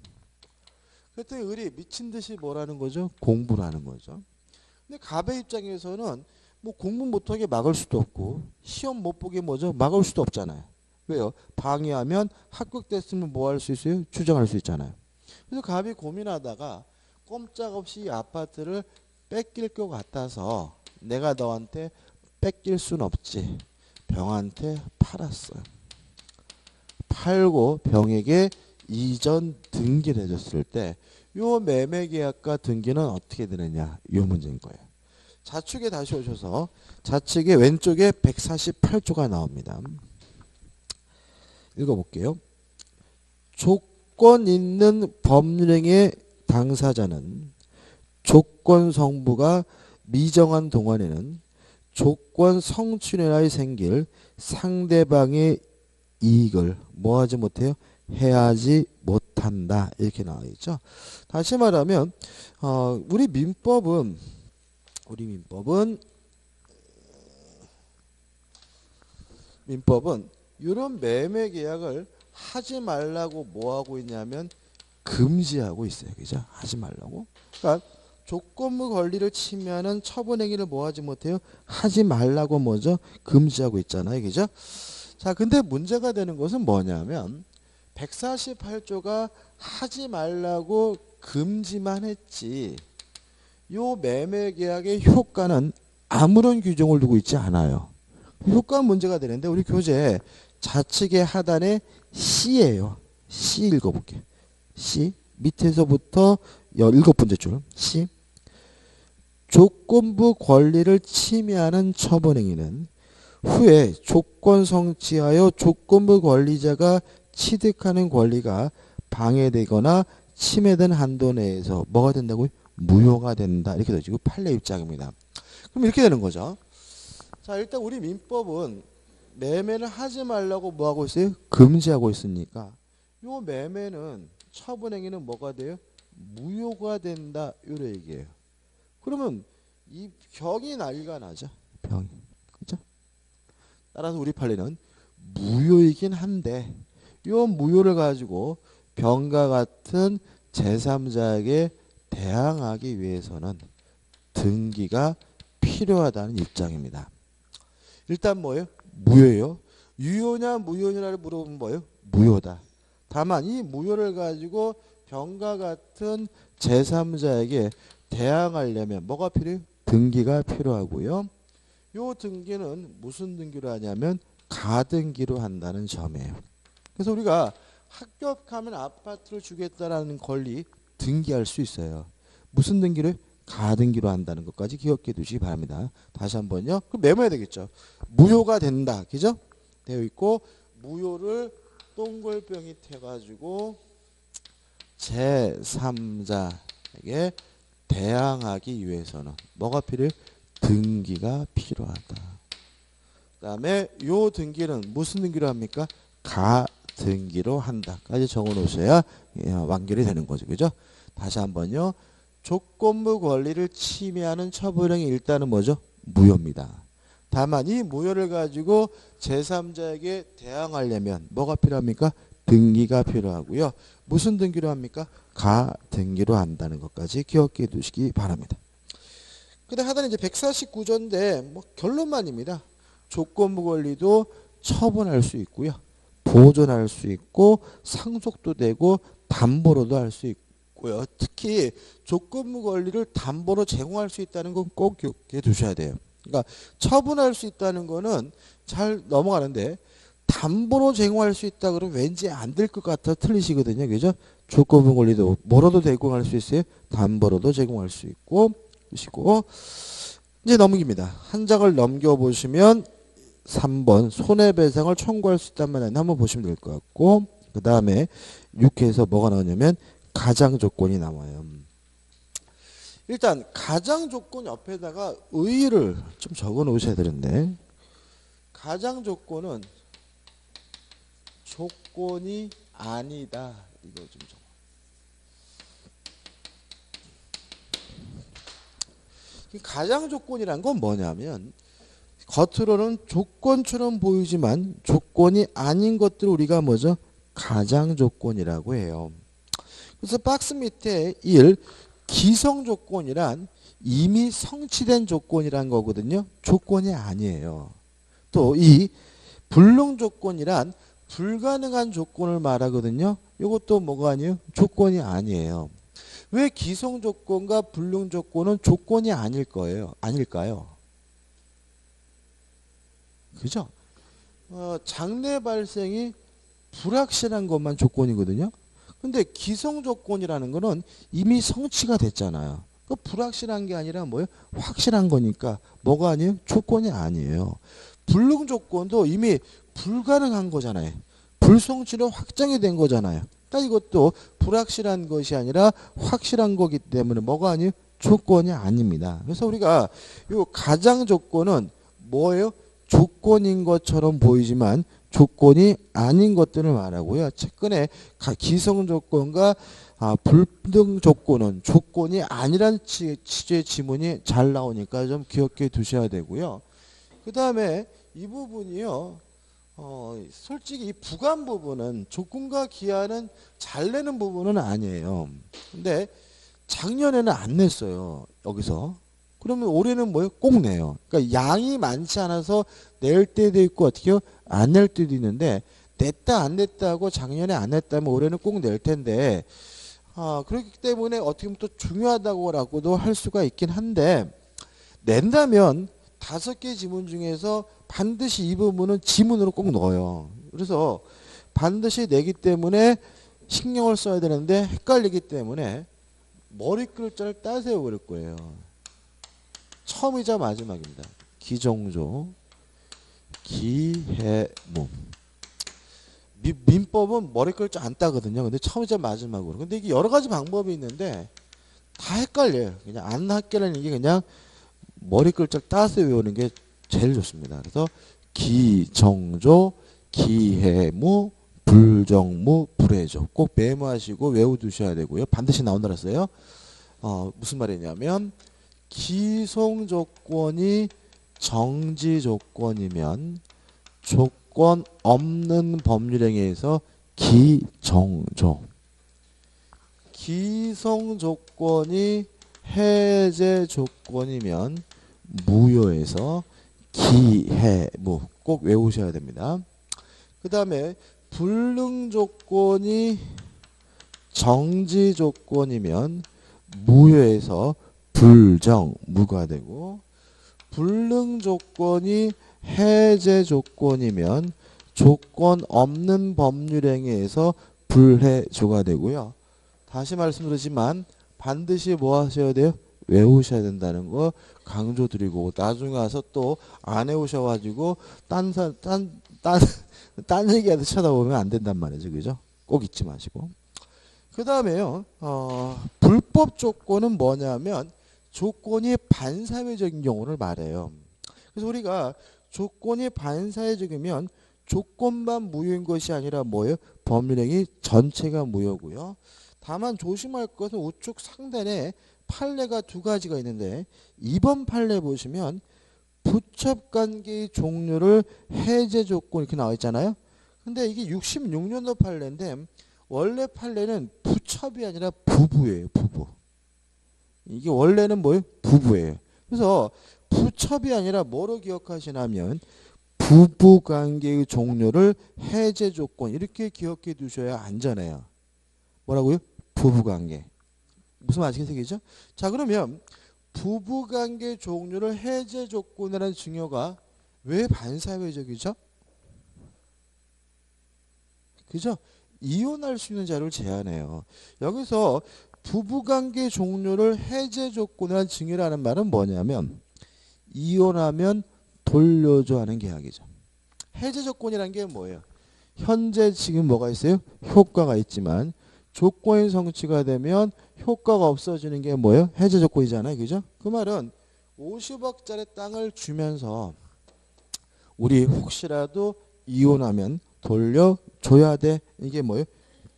그랬더니 을이 미친 듯이 뭐라는 거죠? 공부를 하는 거죠. 근데 갑의 입장에서는 뭐 공부 못하게 막을 수도 없고 시험 못 보게 뭐죠? 막을 수도 없잖아요. 왜요? 방해하면 합격됐으면 뭐 할 수 있어요? 주장할 수 있잖아요. 그래서 갑이 고민하다가 꼼짝없이 이 아파트를 뺏길 것 같아서 내가 너한테 뺏길 순 없지. 병한테 팔았어요. 팔고 병에게 이전 등기를 해줬을 때 요 매매계약과 등기는 어떻게 되느냐 요 문제인 거예요. 좌측에 다시 오셔서 좌측에 왼쪽에 148조가 나옵니다. 읽어볼게요. 조건 있는 법률행위의 당사자는 조건 성부가 미정한 동안에는 조건 성취인하여 생길 상대방의 이익을 뭐하지 못해요? 해하지 못한다. 이렇게 나와 있죠. 다시 말하면 우리 민법은 이런 매매 계약을 하지 말라고 뭐 하고 있냐면 금지하고 있어요. 그죠? 하지 말라고. 그러니까 조건부 권리를 침해하는 처분행위를 뭐 하지 못해요? 하지 말라고 뭐죠? 금지하고 있잖아요. 그죠? 자, 근데 문제가 되는 것은 뭐냐면 148조가 하지 말라고 금지만 했지 요 매매계약의 효과는 아무런 규정을 두고 있지 않아요. 효과는 문제가 되는데 우리 교재 좌측의 하단에 C예요. C 읽어볼게요. C 밑에서부터 17번째 줄 C 조건부 권리를 침해하는 처분행위는 후에 조건 성취하여 조건부 권리자가 취득하는 권리가 방해되거나 침해된 한도 내에서 뭐가 된다고요? 무효가 된다. 이렇게 되죠. 판례 입장입니다. 그럼 이렇게 되는 거죠. 자, 일단 우리 민법은 매매를 하지 말라고 뭐 하고 있어요? 금지하고 있으니까 요 매매는 처분행위는 뭐가 돼요? 무효가 된다. 이런 얘기예요. 그러면 이 병이 난리가 나죠. 병이. 그죠? 따라서 우리 판례는 무효이긴 한데 요 무효를 가지고 병과 같은 제3자에게 대항하기 위해서는 등기가 필요하다는 입장입니다. 일단 뭐예요? 무효예요. 유효냐 무효냐를 물어보면 뭐예요? 무효다. 다만 이 무효를 가지고 병과 같은 제3자에게 대항하려면 뭐가 필요해요? 등기가 필요하고요. 요 등기는 무슨 등기로 하냐면 가등기로 한다는 점이에요. 그래서 우리가 합격하면 아파트를 주겠다라는 권리 등기할 수 있어요. 무슨 등기를? 가등기로 한다는 것까지 기억해 두시기 바랍니다. 다시 한번요. 그럼 메모해야 되겠죠. 무효가 된다. 그죠? 되어 있고 무효를 동글병이 해가지고 제3자에게 대항하기 위해서는 뭐가 필요해? 등기가 필요하다. 그 다음에 요 등기는 무슨 등기로 합니까? 가등기로 한다까지 적어 놓으셔야 완결이 되는 거죠. 그죠? 다시 한번요. 조건부 권리를 침해하는 처분행위 일단은 뭐죠? 무효입니다. 다만 이 무효를 가지고 제3자에게 대항하려면 뭐가 필요합니까? 등기가 필요하고요. 무슨 등기로 합니까? 가등기로 한다는 것까지 기억해 두시기 바랍니다. 근데 하단에 이제 149조인데 뭐 결론만입니다. 조건부 권리도 처분할 수 있고요. 보존할 수 있고 상속도 되고 담보로도 할 수 있고요. 특히 조건부 권리를 담보로 제공할 수 있다는 건 꼭 기억해 두셔야 돼요. 그러니까 처분할 수 있다는 거는 잘 넘어가는데 담보로 제공할 수 있다 그러면 왠지 안 될 것 같아 틀리시거든요. 그죠? 조건부 권리도 뭐로도 제공할 수 있어요? 담보로도 제공할 수 있고 보시고 이제 넘깁니다. 한 장을 넘겨보시면 3번 손해배상을 청구할 수 있단 말이야. 한번 보시면 될 것 같고 그 다음에 6회에서 뭐가 나오냐면 가장 조건이 나와요. 일단 가장 조건 옆에다가 의의를 좀 적어 놓으셔야 되는데 가장 조건은 조건이 아니다. 이거 좀 적어. 가장 조건이란 건 뭐냐면 겉으로는 조건처럼 보이지만 조건이 아닌 것들을 우리가 뭐죠? 가장 조건이라고 해요. 그래서 박스 밑에 1 기성 조건이란 이미 성취된 조건이란 거거든요. 조건이 아니에요. 또 이 불능 조건이란 불가능한 조건을 말하거든요. 이것도 뭐가 아니에요? 조건이 아니에요. 왜 기성 조건과 불능 조건은 조건이 아닐 거예요? 아닐까요? 그죠? 장래 발생이 불확실한 것만 조건이거든요. 근데 기성 조건이라는 거는 이미 성취가 됐잖아요. 그 불확실한 게 아니라 뭐예요? 확실한 거니까 뭐가 아니에요? 조건이 아니에요. 불능 조건도 이미 불가능한 거잖아요. 불성취로 확정이 된 거잖아요. 그러니까 이것도 불확실한 것이 아니라 확실한 거기 때문에 뭐가 아니에요? 조건이 아닙니다. 그래서 우리가 이 가장 조건은 뭐예요? 조건인 것처럼 보이지만 조건이 아닌 것들을 말하고요. 최근에 기성 조건과 불능 조건은 조건이 아니란 취지의 지문이 잘 나오니까 좀 기억해 두셔야 되고요. 그 다음에 이 부분이요. 솔직히 이 부관 부분은 조건과 기한은 잘 내는 부분은 아니에요. 근데 작년에는 안 냈어요. 여기서. 그러면 올해는 뭐예요? 꼭 내요. 그러니까 양이 많지 않아서 낼 때도 있고 어떻게요? 안 낼 때도 있는데 냈다 안 냈다고 작년에 안 냈다면 올해는 꼭 낼 텐데 그렇기 때문에 어떻게 보면 또 중요하다고라고도 할 수가 있긴 한데 낸다면 5개 지문 중에서 반드시 이 부분은 지문으로 꼭 넣어요. 그래서 반드시 내기 때문에 신경을 써야 되는데 헷갈리기 때문에 머리 글자를 따세요 그럴 거예요. 처음이자 마지막입니다. 기정조, 기해무. 민법은 머리 글자 안 따거든요. 근데 처음이자 마지막으로. 근데 이게 여러 가지 방법이 있는데 다 헷갈려요. 그냥 안 헷갈리는 이게 그냥 머리 글자를 따서 외우는 게 제일 좋습니다. 그래서 기정조, 기해무, 불정무, 불해조. 꼭 메모하시고 외워두셔야 되고요. 반드시 나온다 그랬어요. 무슨 말이냐면 기성 조건이 정지 조건이면 조건 없는 법률행위에서 기정조. 기성 조건이 해제 조건이면 무효에서 기해무. 꼭 외우셔야 됩니다. 그 다음에 불능 조건이 정지 조건이면 무효에서 불정무가 되고 불능 조건이 해제 조건이면 조건 없는 법률행위에서 불해조가 되고요. 다시 말씀드리지만 반드시 뭐 하셔야 돼요? 외우셔야 된다는 거 강조드리고 나중에 와서 또 안 외우셔가지고 딴 얘기하듯 쳐다보면 안 된단 말이죠. 그죠? 꼭 잊지 마시고. 그 다음에요. 불법 조건은 뭐냐면 조건이 반사회적인 경우를 말해요. 그래서 우리가 조건이 반사회적이면 조건만 무효인 것이 아니라 뭐예요? 법률행위 전체가 무효고요. 다만 조심할 것은 우측 상단에 판례가 2가지가 있는데 2번 판례 보시면 부첩관계의 종류를 해제 조건 이렇게 나와 있잖아요. 근데 이게 66년도 판례인데 원래 판례는 부첩이 아니라 부부예요. 부부. 이게 원래는 뭐예요? 부부예요. 그래서 부첩이 아니라 뭐로 기억하시냐면 부부관계의 종류를 해제 조건 이렇게 기억해 두셔야 안전해요. 뭐라고요? 부부관계. 무슨 말씀이시죠? 자 그러면 부부관계 종류를 해제 조건이라는 증여가 왜 반사회적이죠? 그죠? 이혼할 수 있는 자를 제한해요. 여기서 부부관계 종류를 해제 조건이라는 증여라는 말은 뭐냐면 이혼하면 돌려줘 하는 계약이죠. 해제 조건이라는 게 뭐예요? 현재 지금 뭐가 있어요? 효과가 있지만 조건이 성취가 되면 효과가 없어지는 게 뭐예요? 해제 조건이잖아요. 그죠? 그 말은 50억짜리 땅을 주면서 우리 혹시라도 이혼하면 돌려줘야 돼. 이게 뭐예요?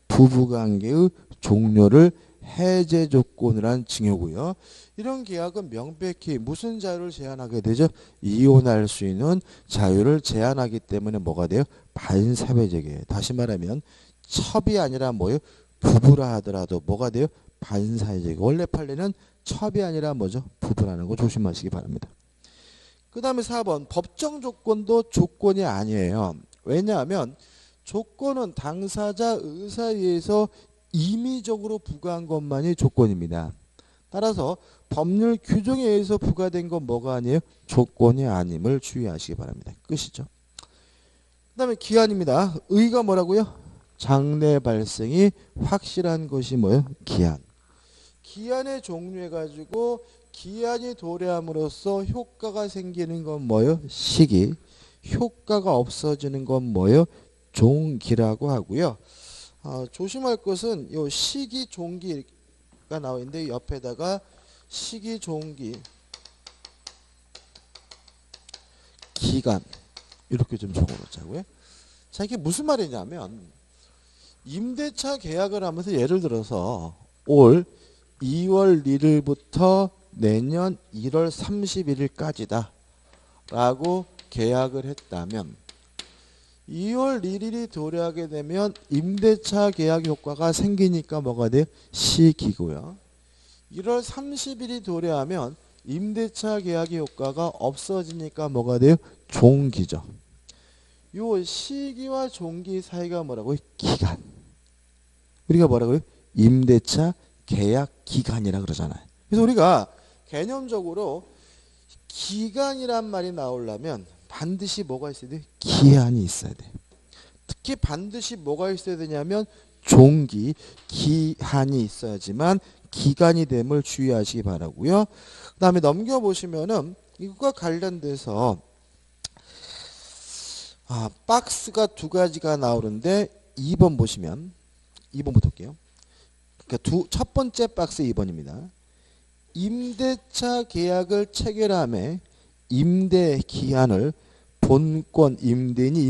부부관계의 종료를 해제 조건이란 증여고요. 이런 계약은 명백히 무슨 자유를 제한하게 되죠? 이혼할 수 있는 자유를 제한하기 때문에 뭐가 돼요? 반사회적이에요. 다시 말하면 첩이 아니라 뭐예요? 부부라 하더라도 뭐가 돼요? 반사회적이고 원래 판례는 첩이 아니라 뭐죠? 부부라는 거 조심하시기 바랍니다. 그 다음에 4번 법정 조건도 조건이 아니에요. 왜냐하면 조건은 당사자 의사에 의해서 임의적으로 부과한 것만이 조건입니다. 따라서 법률 규정에 의해서 부과된 건 뭐가 아니에요? 조건이 아님을 주의하시기 바랍니다. 끝이죠. 그 다음에 기한입니다. 의가 뭐라고요? 장래 발생이 확실한 것이 뭐예요? 기한. 기한의 종류해가지고 기한이 도래함으로써 효과가 생기는 건 뭐예요? 시기. 효과가 없어지는 건 뭐예요? 종기라고 하고요. 조심할 것은 요 시기 종기가 나와 있는데 옆에다가 시기 종기 기간 이렇게 좀 적어 놓자고요. 자, 이게 무슨 말이냐면 임대차 계약을 하면서 예를 들어서 올 2월 1일부터 내년 1월 31일까지다 라고 계약을 했다면 2월 1일이 도래하게 되면 임대차 계약 효과가 생기니까 뭐가 돼요? 시기고요. 1월 30일이 도래하면 임대차 계약의 효과가 없어지니까 뭐가 돼요? 종기죠. 요 시기와 종기 사이가 뭐라고요? 기간. 우리가 뭐라고요? 임대차 계약 기간이라 그러잖아요. 그래서 우리가 개념적으로 기간이란 말이 나오려면 반드시 뭐가 있어야 돼? 기한이 있어야 돼. 특히 반드시 뭐가 있어야 되냐면 종기, 기한이 있어야지만 기간이 됨을 주의하시기 바라고요. 그 다음에 넘겨보시면은 이것과 관련돼서 박스가 두 가지가 나오는데 2번 보시면 2번부터 볼게요. 그러니까 첫 번째 박스 2번입니다. 임대차 계약을 체결함에 임대 기한을 본권 임대인이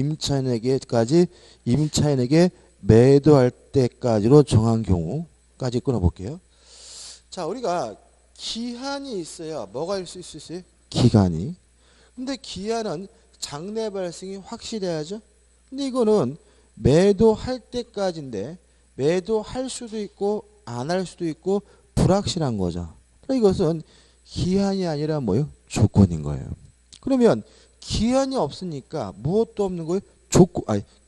임차인에게 매도할 때까지로 정한 경우까지 끊어볼게요. 자, 우리가 기한이 있어야 뭐가 있을 수 있어요? 기간이. 근데 기한은 장래 발생이 확실해야죠. 근데 이거는 매도할 때까지인데 매도할 수도 있고 안 할 수도 있고 불확실한 거죠. 이것은 기한이 아니라 뭐예요? 조건인 거예요. 그러면 기한이 없으니까 무엇도 없는 거예요?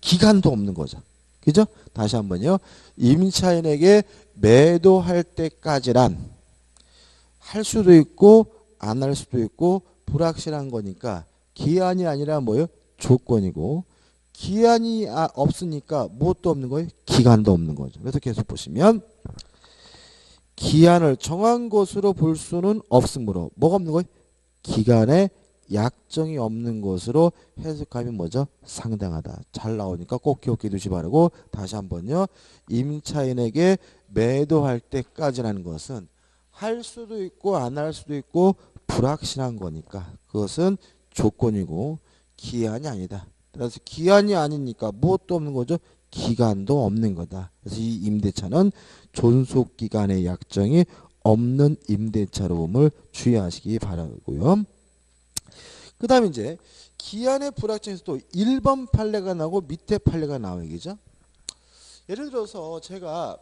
기간도 없는 거죠. 그죠? 다시 한번요. 임차인에게 매도할 때까지란 할 수도 있고 안 할 수도 있고 불확실한 거니까 기한이 아니라 뭐예요? 조건이고 기한이 없으니까 무엇도 없는 거예요? 기간도 없는 거죠. 그래서 계속 보시면 기한을 정한 것으로 볼 수는 없으므로 뭐가 없는 거예요? 기간에 약정이 없는 것으로 해석하면 뭐죠? 상당하다. 잘 나오니까 꼭 기억해 두시 바라고 다시 한번요. 임차인에게 매도할 때까지라는 것은 할 수도 있고 안 할 수도 있고 불확실한 거니까 그것은 조건이고 기한이 아니다. 그래서 기한이 아니니까 무엇도 없는 거죠? 기간도 없는 거다. 그래서 이 임대차는 존속기간의 약정이 없는 임대차로움을 주의하시기 바라고요. 그 다음에 이제 기한의 불확정에서도 1번 판례가 나오고 밑에 판례가 나와요. 그죠? 예를 들어서 제가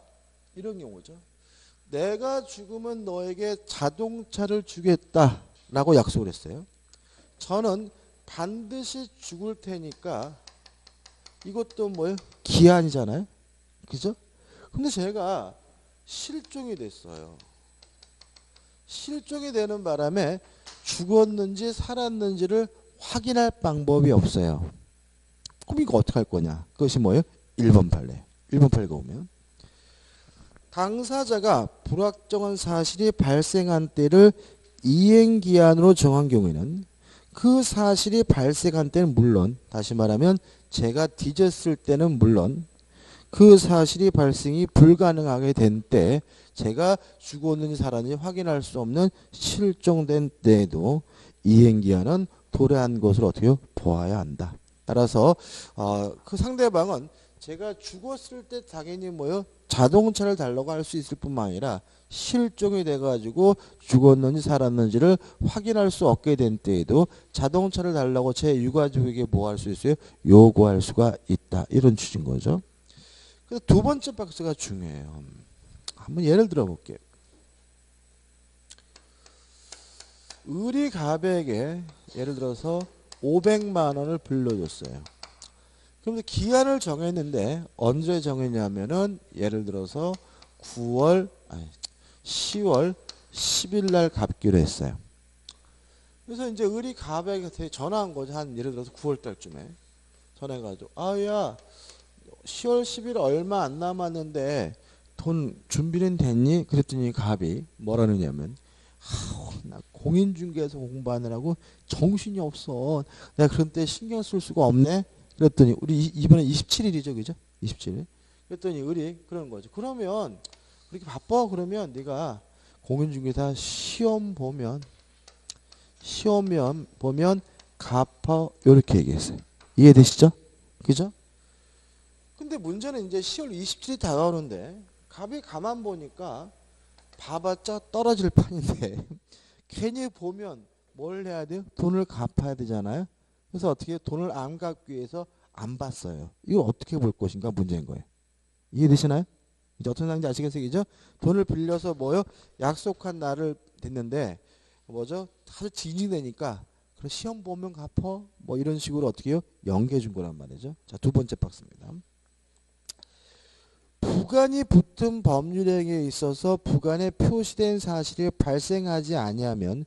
이런 경우죠. 내가 죽으면 너에게 자동차를 주겠다라고 약속을 했어요. 저는 반드시 죽을 테니까 이것도 뭐예요? 기한이잖아요. 그죠? 근데 제가 실종이 됐어요. 실종이 되는 바람에 죽었는지 살았는지를 확인할 방법이 없어요. 그럼 이거 어떻게 할 거냐? 그것이 뭐예요? 1번 판례. 1번 판례가 오면 당사자가 불확정한 사실이 발생한 때를 이행기한으로 정한 경우에는 그 사실이 발생한 때는 물론 다시 말하면 제가 뒤졌을 때는 물론 그 사실이 발생이 불가능하게 된 때 제가 죽었는지 살았는지 확인할 수 없는 실종된 때에도 이행기한은 도래한 것을 어떻게 보아야 한다. 따라서 그 상대방은 제가 죽었을 때 당연히 뭐요? 자동차를 달라고 할 수 있을 뿐만 아니라 실종이 돼가지고 죽었는지 살았는지를 확인할 수 없게 된 때에도 자동차를 달라고 제 유가족에게 뭐 할 수 있어요? 요구할 수가 있다. 이런 취지인 거죠. 그래서 두 번째 박스가 중요해요. 한번 예를 들어 볼게요. 을이 갑에게 예를 들어서 500만 원을 빌려줬어요. 그럼 기한을 정했는데 언제 정했냐면은 예를 들어서 10월 10일 날 갚기로 했어요. 그래서 이제 을이 갑에게 전화한 거죠. 한 예를 들어서 9월 달쯤에 전화해가지고 아야 10월 10일 얼마 안 남았는데 돈 준비는 됐니? 그랬더니 갑이 뭐라느냐면 나 공인중개에서 공부하느라고 정신이 없어. 내가 그런 때 신경 쓸 수가 없네. 그랬더니 우리 이번에 27일이죠, 그죠? 27일. 그랬더니 을이 그러는 거죠. 그러면 그렇게 바빠 그러면 네가 공인중개사 시험 보면 갚아 이렇게 얘기했어요. 이해되시죠? 그죠? 근데 문제는 이제 10월 27일이 다가오는데 갑이 가만 보니까 봐봤자 떨어질 판인데 괜히 보면 뭘 해야 돼요? 돈을 갚아야 되잖아요. 그래서 어떻게 돈을 안 갚기 위해서 안 봤어요. 이거 어떻게 볼 것인가 문제인 거예요. 이해되시나요? 이제 어떤 상황인지 아시겠어요? 그죠? 돈을 빌려서 뭐요? 약속한 날을 됐는데 뭐죠? 아주 징징대니까 그래 시험 보면 갚어 뭐 이런 식으로 어떻게 해요? 연계해 준 거란 말이죠. 자, 두 번째 박스입니다. 부관이 붙은 법률행위에 있어서 부관에 표시된 사실이 발생하지 아니하면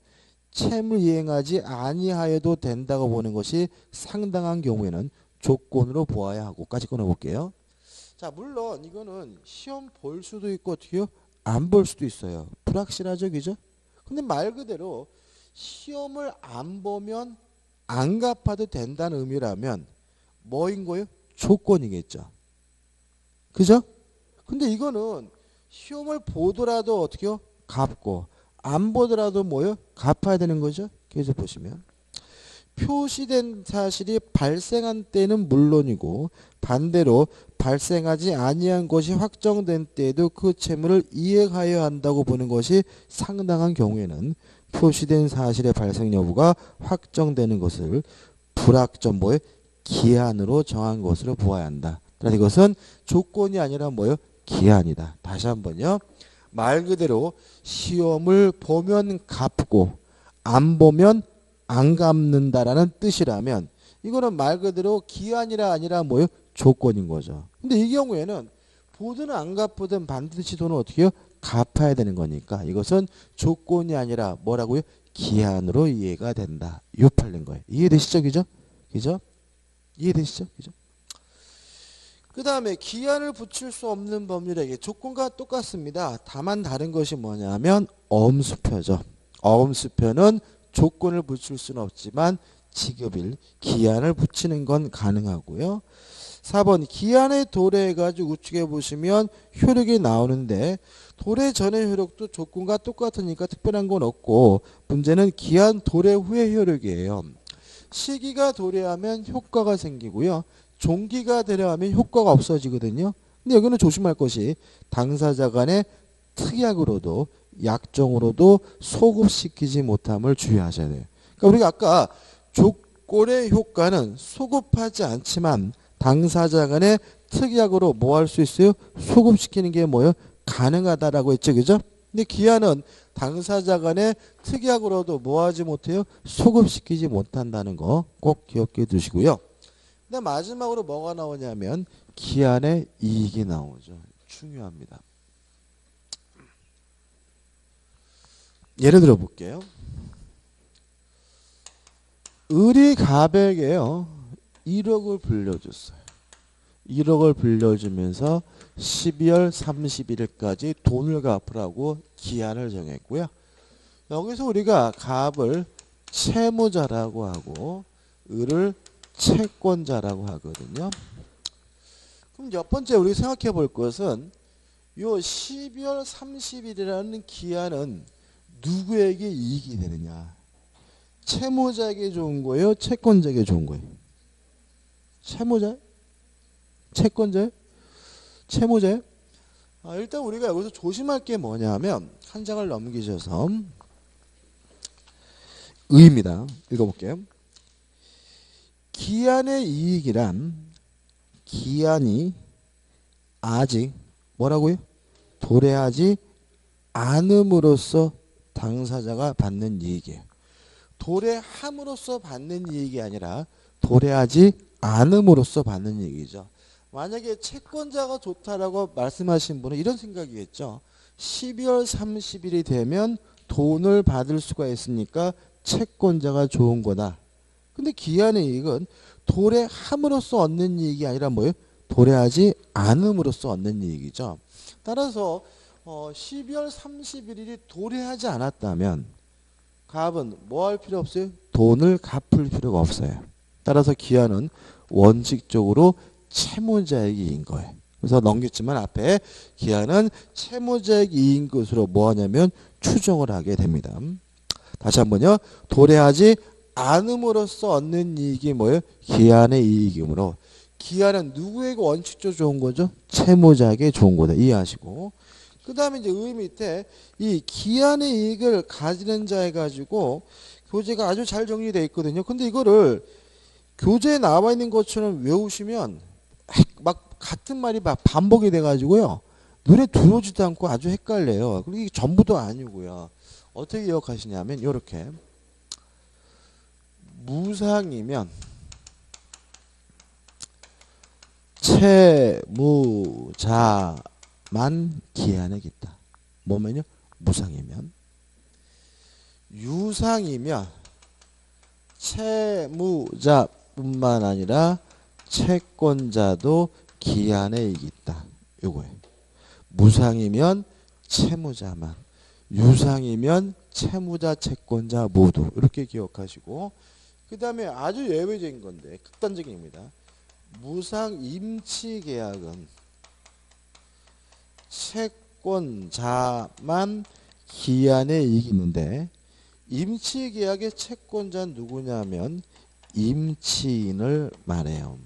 채무를 이행하지 아니하여도 된다고 보는 것이 상당한 경우에는 조건으로 보아야 하고까지 끊어볼게요. 자, 물론 이거는 시험 볼 수도 있고 어떻게요? 안 볼 수도 있어요. 불확실하죠, 그죠? 근데 말 그대로 시험을 안 보면 안 갚아도 된다는 의미라면 뭐인 거예요? 조건이겠죠. 그죠? 근데 이거는 시험을 보더라도 어떻게요? 갚고 안 보더라도 뭐요? 갚아야 되는 거죠. 계속 보시면 표시된 사실이 발생한 때는 물론이고 반대로 발생하지 아니한 것이 확정된 때에도 그 채무를 이행하여야 한다고 보는 것이 상당한 경우에는 표시된 사실의 발생 여부가 확정되는 것을 불확정보의 기한으로 정한 것으로 보아야 한다. 그러나 이것은 조건이 아니라 뭐요? 기한이다. 다시 한번요. 말 그대로 시험을 보면 갚고 안 보면 안 갚는다라는 뜻이라면 이거는 말 그대로 기한이라 아니라 뭐요? 조건인 거죠. 근데 이 경우에는 보든 안 갚든 반드시 돈을 어떻게 해요? 갚아야 되는 거니까 이것은 조건이 아니라 뭐라고요? 기한으로 이해가 된다. 요 팔린 거예요. 이해되시죠? 그죠? 그죠? 이해되시죠? 그죠? 그 다음에 기한을 붙일 수 없는 법률에게 조건과 똑같습니다. 다만 다른 것이 뭐냐면 엄수표죠. 엄수표는 조건을 붙일 수는 없지만 지급일, 기한을 붙이는 건 가능하고요. 4번 기한에 도래해가지고 우측에 보시면 효력이 나오는데 도래 전의 효력도 조건과 똑같으니까 특별한 건 없고 문제는 기한 도래 후의 효력이에요. 시기가 도래하면 효과가 생기고요. 종기가 도래하면 효과가 없어지거든요. 근데 여기는 조심할 것이 당사자 간의 특약으로도 약정으로도 소급시키지 못함을 주의하셔야 돼요. 그러니까 우리가 아까 조건의 효과는 소급하지 않지만 당사자 간의 특약으로 뭐 할 수 있어요? 소급시키는 게 뭐예요? 가능하다라고 했죠. 그죠? 근데 기한은 당사자 간의 특약으로도 뭐 하지 못해요? 소급시키지 못한다는 거 꼭 기억해 두시고요. 근데 마지막으로 뭐가 나오냐면 기한의 이익이 나오죠. 중요합니다. 예를 들어 볼게요. 을이 갑에게요 1억을 빌려줬어요. 1억을 빌려주면서 12월 31일까지 돈을 갚으라고 기한을 정했고요. 여기서 우리가 갑을 채무자라고 하고 을을 채권자라고 하거든요. 그럼 첫 번째 우리 생각해 볼 것은 요 12월 30일이라는 기한은 누구에게 이익이 되느냐? 채무자에게 좋은 거예요? 채권자에게 좋은 거예요? 채무자? 채권자예요? 채무자예요? 일단 우리가 여기서 조심할 게 뭐냐면 한 장을 넘기셔서 의입니다. 읽어볼게요. 기한의 이익이란 기한이 아직 뭐라고요? 도래하지 않음으로써 당사자가 받는 이익이에요. 도래함으로써 받는 이익이 아니라 도래하지 않음으로써 받는 이익이죠. 만약에 채권자가 좋다라고 말씀하신 분은 이런 생각이겠죠. 12월 30일이 되면 돈을 받을 수가 있으니까 채권자가 좋은 거다. 근데 기한의 이익은 도래함으로써 얻는 이익이 아니라 뭐예요? 도래하지 않음으로써 얻는 이익이죠. 따라서 12월 31일이 도래하지 않았다면 갑은 뭐 할 필요 없어요? 돈을 갚을 필요가 없어요. 따라서 기한은 원칙적으로 채무자에게인 거예요. 그래서 넘겼지만 앞에 기한은 채무자에게인 것으로 뭐 하냐면 추정을 하게 됩니다. 다시 한번요. 도래하지 않음으로써 얻는 이익이 뭐예요? 기한의 이익이므로 기한은 누구에게 원칙적으로 좋은 거죠? 채무자에게 좋은 거다. 이해하시고. 그 다음에 이제 의 밑에 이 기한의 이익을 가지는 자에 가지고 교재가 아주 잘 정리되어 있거든요. 근데 이거를 교재에 나와 있는 것처럼 외우시면 막 같은 말이 막 반복이 돼가지고요. 눈에 들어오지도 않고 아주 헷갈려요. 그리고 이게 전부도 아니고요. 어떻게 기억하시냐면 이렇게 무상이면 채무자만 기한액이 있다. 뭐면요? 무상이면. 유상이면 채무자뿐만 아니라 채권자도 기한액이 있다. 요거예요. 무상이면 채무자만, 유상이면 채무자, 채권자 모두 이렇게 기억하시고 그 다음에 아주 예외적인 건데 극단적인 겁니다. 무상 임치 계약은 채권자만 기한에 이기는데 임치 계약의 채권자는 누구냐면 임치인을 말해요.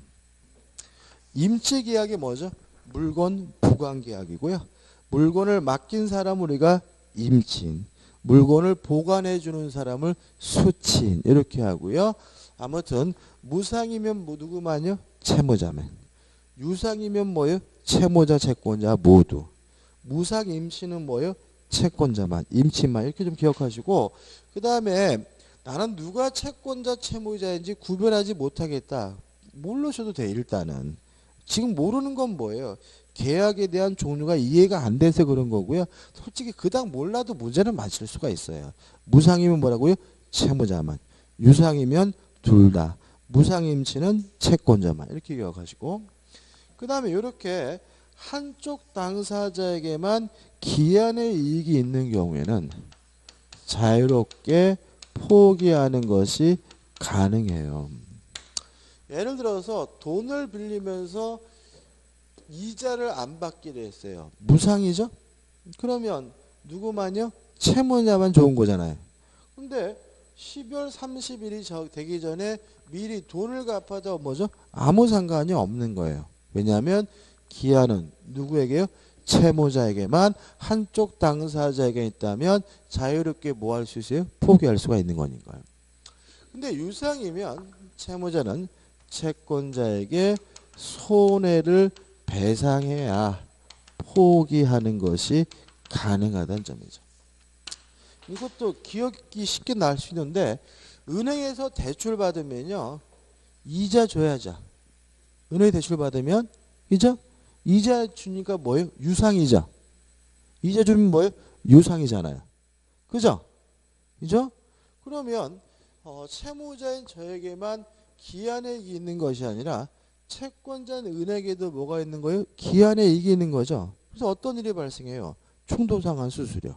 임치 계약이 뭐죠? 물건 보관 계약이고요. 물건을 맡긴 사람을 우리가 임치인, 물건을 보관해 주는 사람을 수치인 이렇게 하고요. 아무튼 무상이면 누구만요? 채무자만. 유상이면 뭐예요? 채무자, 채권자 모두. 무상 임치는 뭐예요? 채권자만, 임치만 이렇게 좀 기억하시고 그 다음에 나는 누가 채권자, 채무자인지 구별하지 못하겠다. 모르셔도 돼 일단은. 지금 모르는 건 뭐예요? 계약에 대한 종류가 이해가 안 돼서 그런 거고요. 솔직히 그닥 몰라도 문제는 맞을 수가 있어요. 무상이면 뭐라고요? 채무자만. 유상이면 둘 다. 무상임치는 채권자만. 이렇게 기억하시고 그 다음에 이렇게 한쪽 당사자에게만 기한의 이익이 있는 경우에는 자유롭게 포기하는 것이 가능해요. 예를 들어서 돈을 빌리면서 이자를 안 받기로 했어요. 무상이죠? 그러면 누구만요? 채무자만 좋은 거잖아요. 근데 12월 30일이 되기 전에 미리 돈을 갚아도 뭐죠? 아무 상관이 없는 거예요. 왜냐하면 기한은 누구에게요? 채무자에게만 한쪽 당사자에게 있다면 자유롭게 뭐 할 수 있어요? 포기할 수가 있는 거니까요. 근데 유상이면 채무자는 채권자에게 손해를 배상해야 포기하는 것이 가능하다는 점이죠. 이것도 기억이 쉽게 날 수 있는데 은행에서 대출 받으면요. 이자 줘야죠. 은행에 대출 받으면 그죠? 이자 주니까 뭐예요? 유상이자. 이자 주면 뭐예요? 유상이잖아요. 그죠? 그죠? 그러면 채무자인 저에게만 기한의 이익이 있는 것이 아니라 채권자인 은행에도 뭐가 있는 거예요? 기한의 이익이 있는 거죠. 그래서 어떤 일이 발생해요? 충도상환 수수료.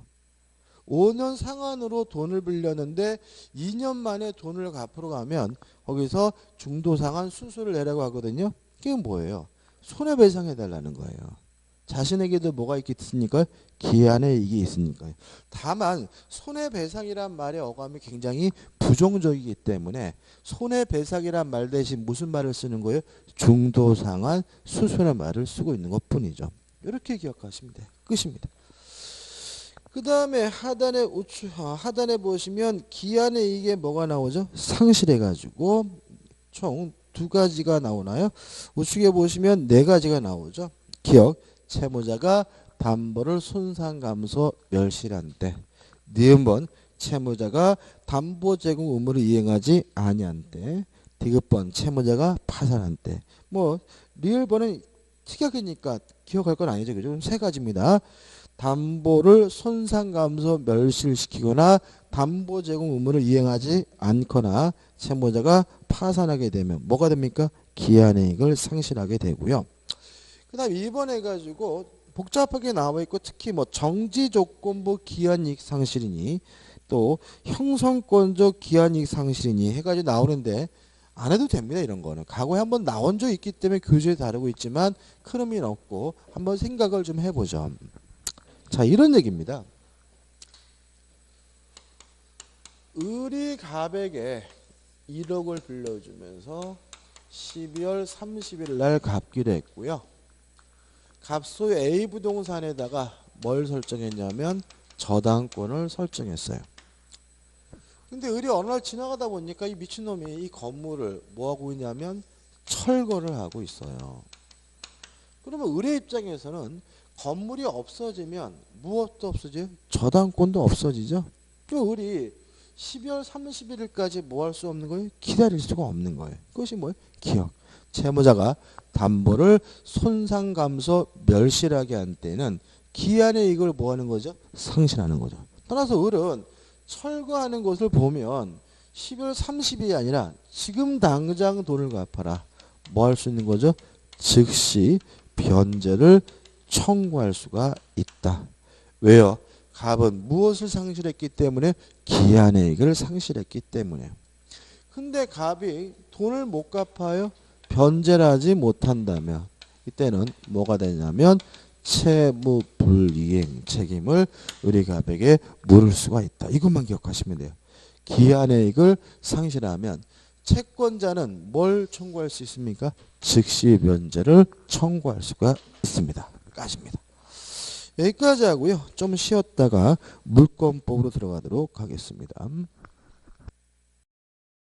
5년 상환으로 돈을 빌렸는데 2년 만에 돈을 갚으러 가면 거기서 중도상환 수수료를 내라고 하거든요. 그게 뭐예요? 손해배상해달라는 거예요. 자신에게도 뭐가 있겠습니까? 기한의 이익이 있으니까요. 다만 손해배상이란 말의 어감이 굉장히 부정적이기 때문에 손해배상이란 말 대신 무슨 말을 쓰는 거예요? 중도상환 수수료라는 말을 쓰고 있는 것뿐이죠. 이렇게 기억하시면 돼요. 끝입니다. 그 다음에 하단에 보시면 기한의 이익에 뭐가 나오죠? 상실해가지고 총 2가지가 나오나요? 우측에 보시면 4가지가 나오죠. 기억. 채무자가 담보를 손상감소 멸실한 때. 니은번 채무자가 담보 제공 의무를 이행하지 아니한 때. 디귿번 채무자가 파산한 때. 뭐 리을번은 특약이니까 기억할 건 아니죠. 그죠? 세 가지입니다. 담보를 손상감소 멸실시키거나 담보 제공 의무를 이행하지 않거나 채무자가 파산하게 되면 뭐가 됩니까? 기한이익을 상실하게 되고요. 그 다음 2번 해가지고 복잡하게 나와 있고 특히 뭐 정지조건부 기한이익 상실이니 또 형성권적 기한이익 상실이니 해가지고 나오는데 안 해도 됩니다. 이런 거는 과거에 한번 나온 적 있기 때문에 교재에 다루고 있지만 큰 의미는 없고 한번 생각을 좀 해보죠. 자, 이런 얘기입니다. 을이 갑에게 1억을 빌려주면서 12월 30일 날 갚기로 했고요. 갑소 A 부동산에다가 뭘 설정했냐면 저당권을 설정했어요. 근데 을이 어느 날 지나가다 보니까 이 미친놈이 이 건물을 뭐하고 있냐면 철거를 하고 있어요. 그러면 을의 입장에서는 건물이 없어지면 무엇도 없어져요? 저당권도 없어지죠. 그 을이 12월 31일까지 뭐 할 수 없는 거예요? 기다릴 수가 없는 거예요. 그것이 뭐예요? 기억. 채무자가 담보를 손상감소 멸실하게 한 때는 기한의 이익을 뭐 하는 거죠? 상실하는 거죠. 따라서 을은 철거하는 것을 보면 12월 30일이 아니라 지금 당장 돈을 갚아라. 뭐 할 수 있는 거죠? 즉시 변제를 청구할 수가 있다. 왜요? 갑은 무엇을 상실했기 때문에? 기한의 이익을 상실했기 때문에. 근데 갑이 돈을 못 갚아요? 변제를 하지 못한다면 이때는 뭐가 되냐면 채무 불이행 책임을 을이 갑에게 물을 수가 있다. 이것만 기억하시면 돼요. 기한의 이익을 상실하면 채권자는 뭘 청구할 수 있습니까? 즉시 변제를 청구할 수가 있습니다. 까집니다. 여기까지 하고요. 좀 쉬었다가 물권법으로 들어가도록 하겠습니다.